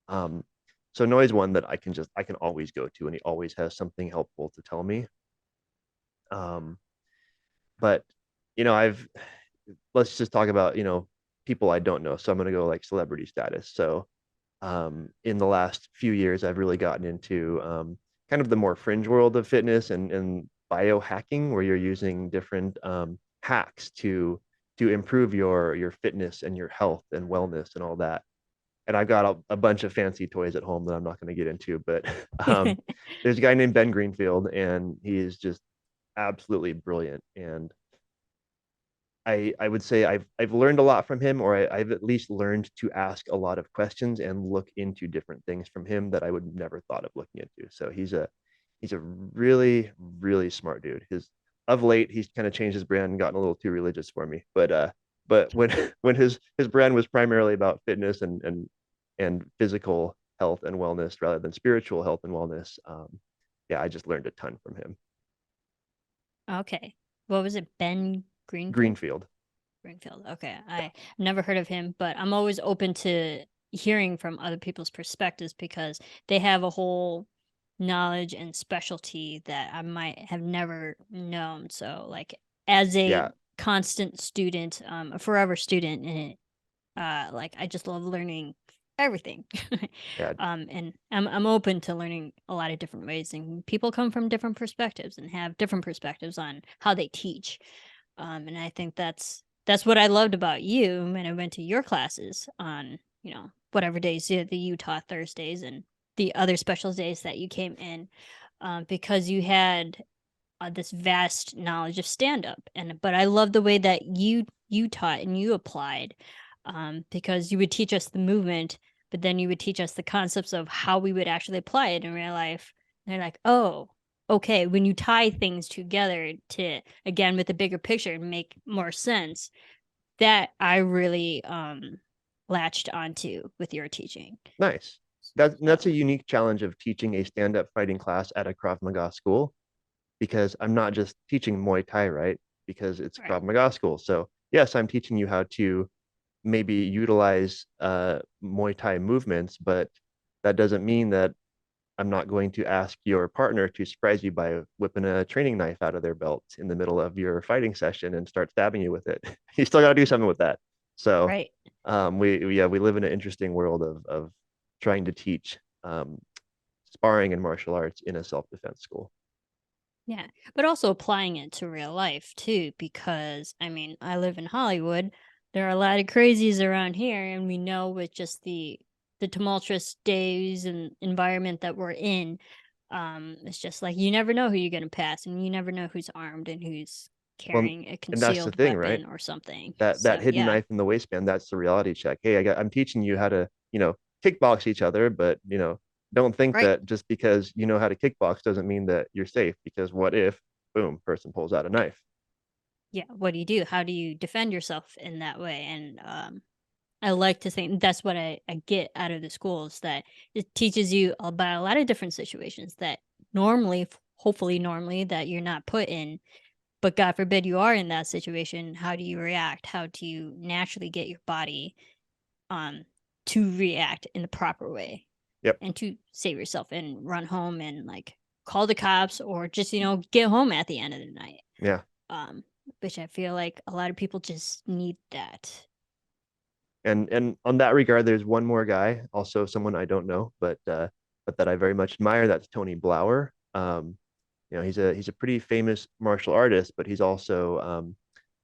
Um, so Noi's one that I can always go to, and he always has something helpful to tell me. Um, but I've let's just talk about people I don't know. So I'm gonna go like celebrity status. So in the last few years, I've really gotten into kind of the more fringe world of fitness and biohacking, where you're using different hacks to improve your fitness and your health and wellness and all that. And I've got a bunch of fancy toys at home that I'm not going to get into, but there's a guy named Ben Greenfield, and he is just absolutely brilliant. And I would say I've learned a lot from him, or I've at least learned to ask a lot of questions and look into different things from him that I would never thought of looking into. So he's a really really smart dude. His Of late he's kind of changed his brand and gotten a little too religious for me. But when when his brand was primarily about fitness and physical health and wellness rather than spiritual health and wellness, yeah, I just learned a ton from him. Okay. What was it? Ben Greenfield? Greenfield. Greenfield. Okay. I never heard of him, but I'm always open to hearing from other people's perspectives because they have a whole knowledge and specialty that I might have never known. So like as a Yeah, constant student, a forever student in it, like I just love learning everything. yeah, And I'm open to learning a lot of different ways, and people come from different perspectives and have different perspectives on how they teach. And I think that's what I loved about you when I went to your classes on, whatever days the Utah Thursdays and the other special days that you came in, because you had this vast knowledge of stand up. And but I love the way that you taught and you applied, because you would teach us the movement, but then you would teach us the concepts of how we would actually apply it in real life. And they're like, oh, okay, when you tie things together to again with the bigger picture and make more sense, that I really latched onto with your teaching. nice. That's So a unique challenge of teaching a stand-up fighting class at a Krav Maga school because I'm not just teaching Muay Thai, right? Because it's right, Krav Maga school. So yes, I'm teaching you how to maybe utilize Muay Thai movements, but that doesn't mean that I'm not going to ask your partner to surprise you by whipping a training knife out of their belt in the middle of your fighting session and start stabbing you with it. You still got to do something with that. So right. we live in an interesting world of trying to teach sparring and martial arts in a self-defense school. Yeah, but also applying it to real life too, because I mean, I live in Hollywood. There are a lot of crazies around here, and we know with just the tumultuous days and environment that we're in, it's just like you never know who you're gonna pass, and you never know who's armed and who's Well, carrying a and that's the concealed thing, right? weapon or something. That So hidden yeah, knife in the waistband, that's the reality check. Hey, I'm teaching you how to, kickbox each other, but don't think right. that just because you know how to kickbox doesn't mean that you're safe, because what if, boom, person pulls out a knife? Yeah, what do you do? How do you defend yourself in that way? And I like to think that's what I get out of the schools, that it teaches you about a lot of different situations that normally, hopefully, normally that you're not put in. But God forbid you are in that situation. How do you react? How do you naturally get your body um to react in the proper way Yep. and to save yourself and run home and like call the cops or just get home at the end of the night. Yeah. Um, which I feel like a lot of people just need that. And on that regard, there's one more guy, also someone I don't know, but that I very much admire. That's Tony Blauer. He's a pretty famous martial artist, but he's also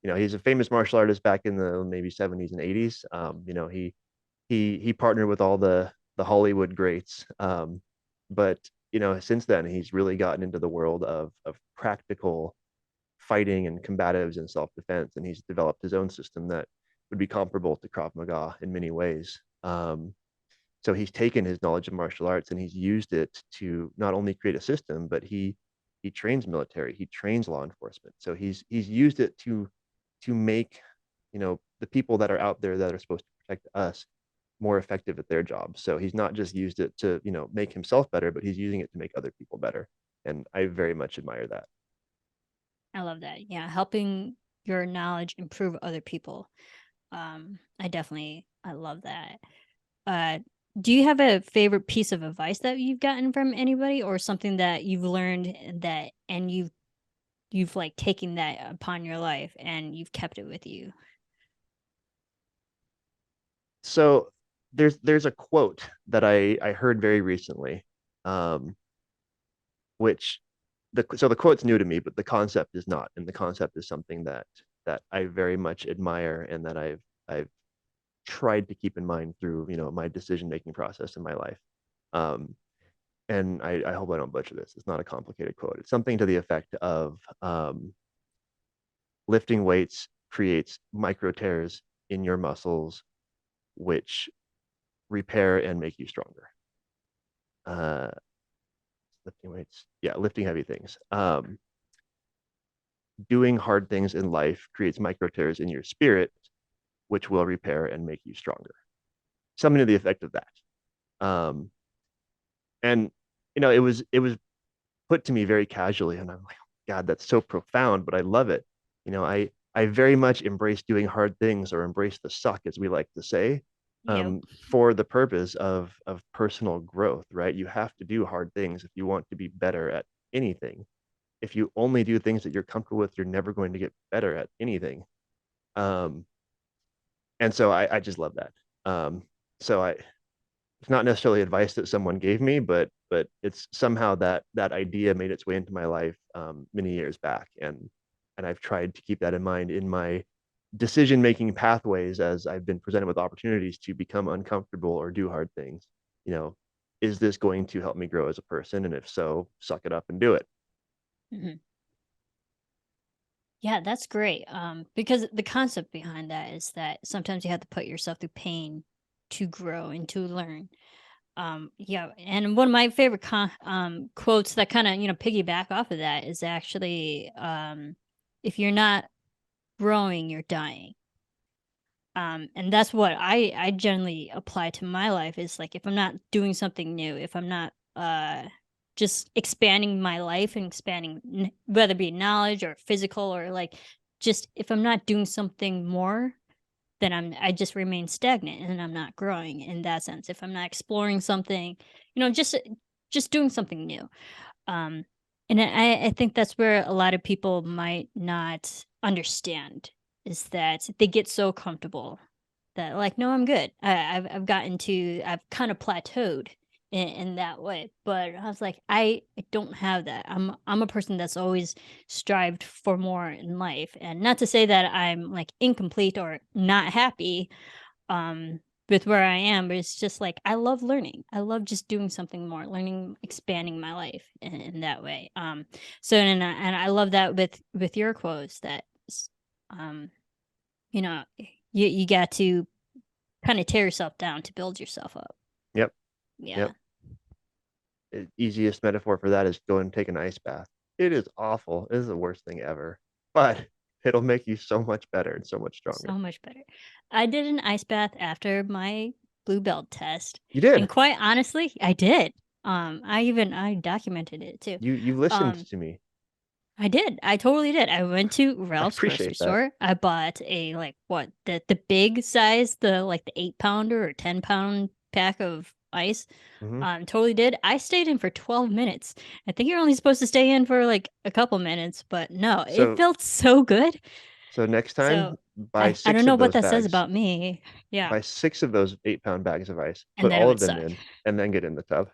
he's a famous martial artist back in the maybe 70s and 80s. He partnered with all the Hollywood greats. But since then he's really gotten into the world of practical fighting and combatives and self-defense, and he's developed his own system that would be comparable to Krav Maga in many ways. So he's taken his knowledge of martial arts and he's used it to not only create a system, but he trains military, he trains law enforcement. So he's used it to make the people that are out there that are supposed to protect us more effective at their job. So he's not just used it to make himself better, but he's using it to make other people better. And I very much admire that. I love that. Yeah, helping your knowledge improve other people. I love that. Uh, do you have a favorite piece of advice that you've gotten from anybody, or something that you've learned that and you've like taken that upon your life and you've kept it with you? So there's a quote that I heard very recently, um, which the quote's new to me, but the concept is not, and the concept is something that I very much admire and that I've tried to keep in mind through my decision making process in my life. Um, and I hope I don't butcher this. It's not a complicated quote. It's something to the effect of lifting weights creates micro tears in your muscles, which repair and make you stronger. Uh, lifting weights, yeah, lifting heavy things. Doing hard things in life creates micro tears in your spirit, which will repair and make you stronger. Something to the effect of that. Um, and it was put to me very casually, and I'm like, God, that's so profound, but I love it. I very much embrace doing hard things, or embrace the suck, as we like to say, Yep. for the purpose of personal growth, right? You have to do hard things if you want to be better at anything. If you only do things that you're comfortable with, you're never going to get better at anything. Um, and so I just love that. So it's not necessarily advice that someone gave me, but it's somehow that idea made its way into my life many years back, and I've tried to keep that in mind in my decision making pathways as I've been presented with opportunities to become uncomfortable or do hard things. You know, is this going to help me grow as a person? And if so, suck it up and do it. Mhm. Yeah, that's great. Because the concept behind that is that sometimes you have to put yourself through pain to grow and to learn. Yeah, and one of my favorite quotes that kind of piggyback off of that is actually, if you're not growing, you're dying. And that's what I generally apply to my life is like if I'm not doing something new, if I'm not just expanding my life and expanding whether it be knowledge or physical or like just if I'm not doing something more, then I just remain stagnant and I'm not growing in that sense. If I'm not exploring something, just doing something new. Um, and I think that's where a lot of people might not understand is that they get so comfortable that like, no, I'm good. I've kind of plateaued in that way. But I was like, I don't have that. I'm a person that's always strived for more in life, and not to say that I'm like incomplete or not happy um with where I am, but it's just like I love learning. I love just doing something more, learning, expanding my life in that way. So and I love that with your quotes that um you know you got to kind of tear yourself down to build yourself up. Yep. Yeah. Yep. The easiest metaphor for that is go and take an ice bath. It is awful. It is the worst thing ever, but it'll make you so much better and so much stronger. So much better. I did an ice bath after my blue belt test, You and did. quite honestly, I did. I documented it too. You listened Um, to me. I did. I totally did. I went to I Ralph's grocery appreciate that. store. I bought a like what the big size, the like the 8 pounder or 10 pound pack of ice. Hmm. Totally did. I stayed in for 12 minutes. I think you're only supposed to stay in for like a couple minutes, but no, it So felt so good. so next So time, buy I don't six know of what those that says bags. about me. Yeah. Buy 6 of those 8 pound bags of ice. And Put then it all would of them suck. in, and then get in the tub.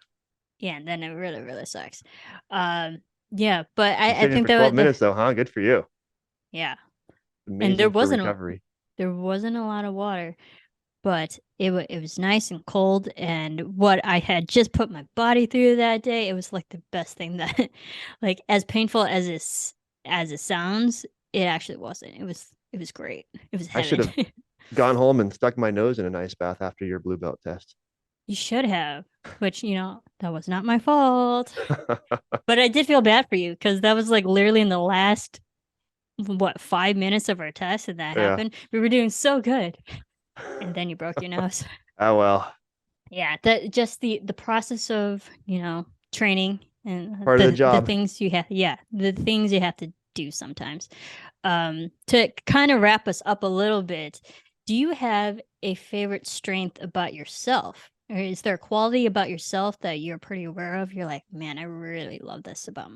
Yeah, and then it really, really sucks. Um, yeah, but You I stayed in think for 12 the minutes though, huh? Good for you. yeah. And Amazing for recovery. there wasn't a lot of water, but it was nice and cold. And what I had just put my body through that day, it was like the best thing that, like, as painful as it sounds, it actually wasn't. It was great. It was I should heaven. have gone home and stuck my nose in an ice bath after your blue belt test. You should have, which that was not my fault. But I did feel bad for you because that was like literally in the last what 5 minutes of our test, and that Yeah. happened. We were doing so good, and then you broke your nose. Oh well. Yeah, that just the process of training and Part of the the job. things you have, yeah, the things you have to do sometimes. To kind of wrap us up a little bit, do you have a favorite strength about yourself? Or is there a quality about yourself that you're pretty aware of? You're like, man, I really love this about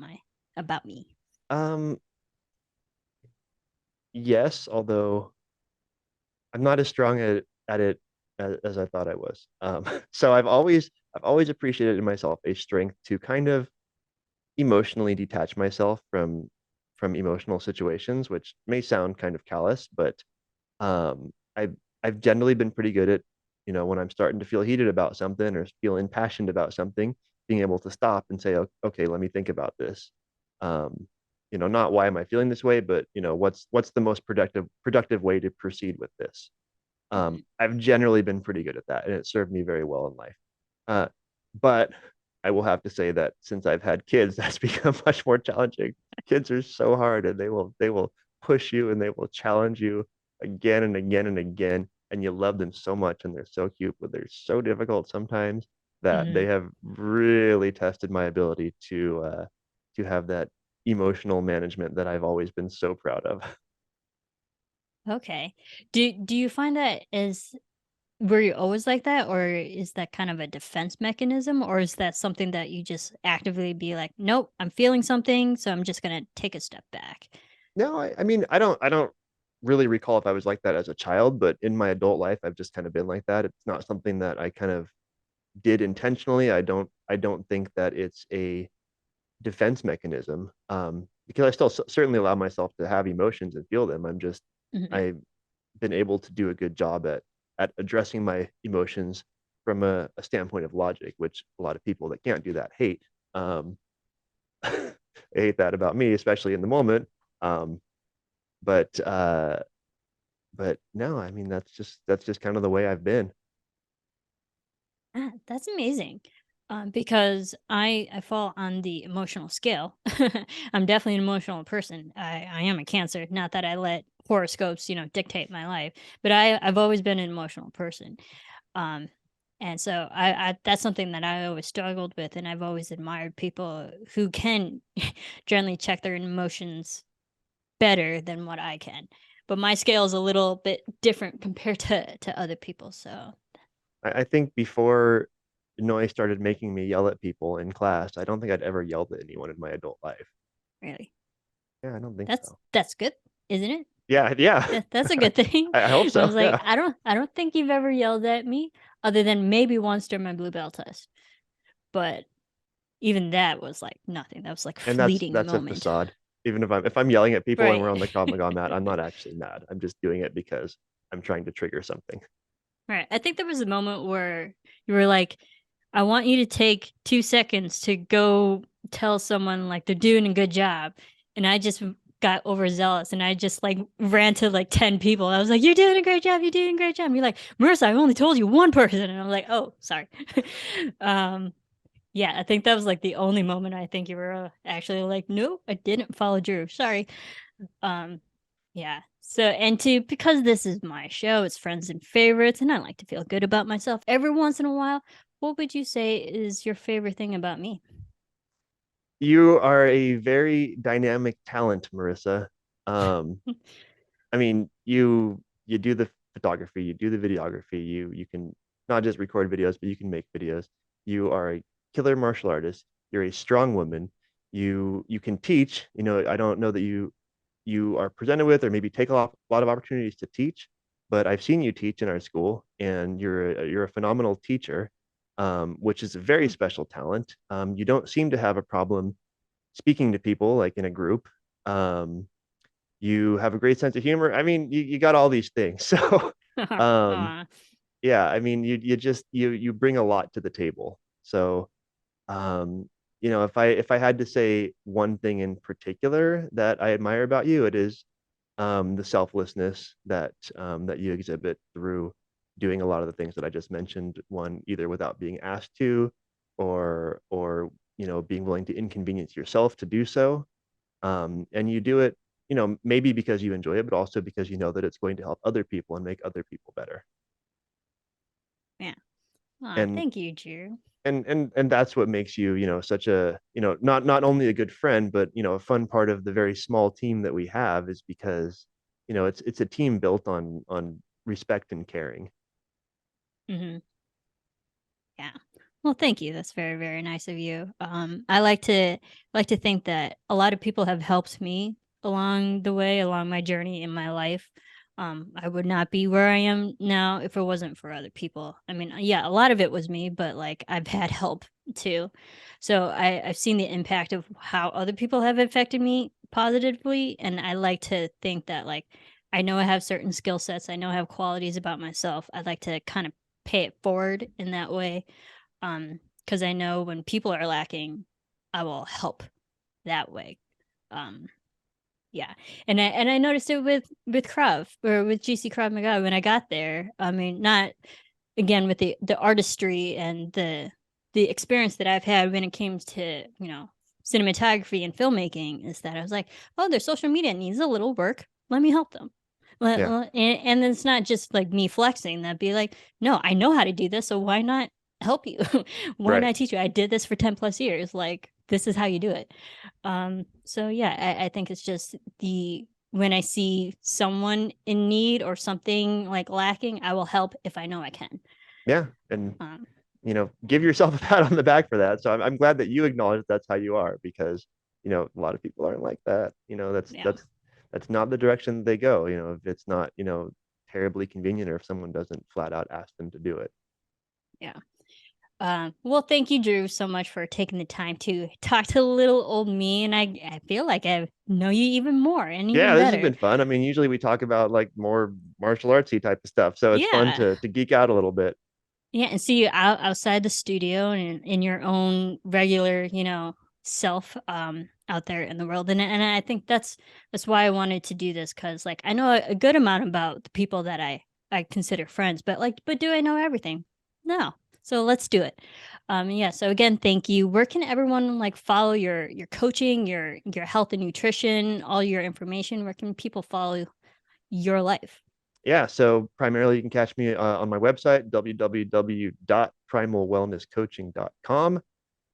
me. Um, yes, although I'm not as strong at it as I thought I was. So I've always appreciated in myself a strength to kind of emotionally detach myself from emotional situations, which may sound kind of callous, but I've generally been pretty good at, when I'm starting to feel heated about something or feel impassioned about something, being able to stop and say, okay, let me think about this. Um, not why am I feeling this way, but what's the most productive way to proceed with this. Mhm. I've generally been pretty good at that, and it served me very well in life. Uh, but I will have to say that since I've had kids, that's become much more challenging. Kids are so hard, and they will push you and they will challenge you again and again and again, and you love them so much, and they're so cute, but they're so difficult sometimes that they Mhm. have really tested my ability to to have that emotional management that I've always been so proud of. Okay. Do you find that is were you always like that, or is that kind of a defense mechanism, or is that something that you just actively be like, "Nope, I'm feeling something, so I'm just gonna take a step back." No, I mean, I don't really recall if I was like that as a child, but in my adult life, I've just kind of been like that. It's not something that I kind of did intentionally. I don't think that it's a defense mechanism, because I still certainly allow myself to have emotions and feel them. Mhm. I've been able to do a good job at addressing my emotions from a standpoint of logic, which a lot of people that can't do that hate. Um, I hate that about me, especially in the moment. Um, but but no, I mean that's just kind of the way I've been. Ah, that's amazing. Because I fall on the emotional scale. I'm definitely an emotional person. I am a Cancer. Not that I let horoscopes, dictate my life, but I've always been an emotional person. Um, and so I that's something that I always struggled with, and I've always admired people who can generally check their emotions better than what I can. But my scale is a little bit different compared to other people. So I think before noise started making me yell at people in class, I don't think I'd ever yelled at anyone in my adult life. really, Yeah, I don't think that's so. that's good, isn't it? Yeah, yeah. That's a good thing. I hope I so. was like, Yeah. I don't think you've ever yelled at me other than maybe once during my blue belt test. But even that was like nothing. That was like And that's fleeting that's a moment. facade. Even if I'm yelling at people and we're Right. on the Krav Maga mat, I'm not actually mad. I'm just doing it because I'm trying to trigger something. Right. I think there was a moment where you were like, I want you to take 2 seconds to go tell someone like they're doing a good job. And I just got overzealous and I just like ran to like 10 people. I was like, you're doing a great job. You're doing a great job. And you're like, Marissa, I only told you one person. And I'm like, oh, sorry. um, yeah, I think that was like the only moment I think you were actually like, no, I didn't follow Drew. Sorry. Um, yeah. So, and to because this is my show, it's friends and favorites, and I like to feel good about myself every once in a while. What would you say is your favorite thing about me? You are a very dynamic talent, Marissa. Um, I mean, you do the photography, you do the videography, you can not just record videos, but you can make videos. You are a killer martial artist. You're a strong woman. You can teach. I don't know that you are presented with or maybe take a lot of opportunities to teach, but I've seen you teach in our school, and you're a phenomenal teacher, which is a very Hmm. special talent. You don't seem to have a problem speaking to people like in a group. Um, you have a great sense of humor. I mean, you got all these things. So, um, Aw. yeah, I mean, you bring a lot to the table. So, um, if I had to say one thing in particular that I admire about you, it is the selflessness that you exhibit through doing a lot of the things that I just mentioned. One, either without being asked to, or being willing to inconvenience yourself to do so. And you do it, maybe because you enjoy it, but also because you know that it's going to help other people and make other people better. Yeah. Aw, And thank you, Drew. and that's what makes you, such a, not only a good friend, but a fun part of the very small team that we have, is because it's a team built on respect and caring. Hmm. Yeah. Well, thank you. That's very, very nice of you. I like to think that a lot of people have helped me along the way, along my journey in my life. I would not be where I am now if it wasn't for other people. I mean, yeah, a lot of it was me, but like I've had help too. So I've seen the impact of how other people have affected me positively. And I like to think that like I know I have certain skill sets, I know I have qualities about myself. I'd like to kind of pay it forward in that way. Because I know when people are lacking, I will help that way. Um, yeah, and I noticed it with Krav or with GC Krav Maga when I got there. I mean, not again with the artistry and the experience that I've had when it came to cinematography and filmmaking is that I was like, oh, their social media needs a little work. Let me help them. Yeah, And it's not just like me flexing. That'd be like, no, I know how to do this, so why not help you? Why right. not teach you? I did this for 10 plus years. Like, this is how you do it. So yeah, I think it's just when I see someone in need or something like lacking, I will help if I know I can. Yeah, and Um, give yourself a pat on the back for that. So I'm glad that you acknowledge that's how you are, because a lot of people aren't like that. That's yeah, that's not the direction they go. If it's not terribly convenient, or if someone doesn't flat out ask them to do it. yeah. Well, thank you, Drew, so much for taking the time to talk to little old me, and I feel like I know you even more and Yeah, even this has better. been fun. I mean, usually we talk about like more martial artsy type of stuff, so it's fun Yeah, to geek out a little bit. yeah, and see you outside the studio and in your own regular, self out there in the world. And I think that's why I wanted to do this, because like I know a good amount about the people that I consider friends, but do I know everything? No. So let's do it. Yeah, so again, thank you. Where can everyone like follow your coaching, your health and nutrition, all your information? Where can people follow your life? Yeah, so primarily you can catch me on my website, www.primalwellnesscoaching.com.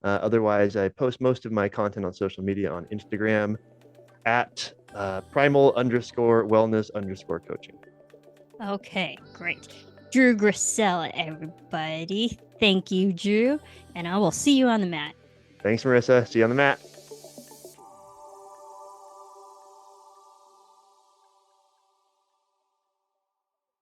Otherwise, I post most of my content on social media on Instagram at primal_wellness_coaching. Okay, great. Drew Grisella, everybody. Thank you, Drew. And I will see you on the mat. Thanks, Marissa. See you on the mat.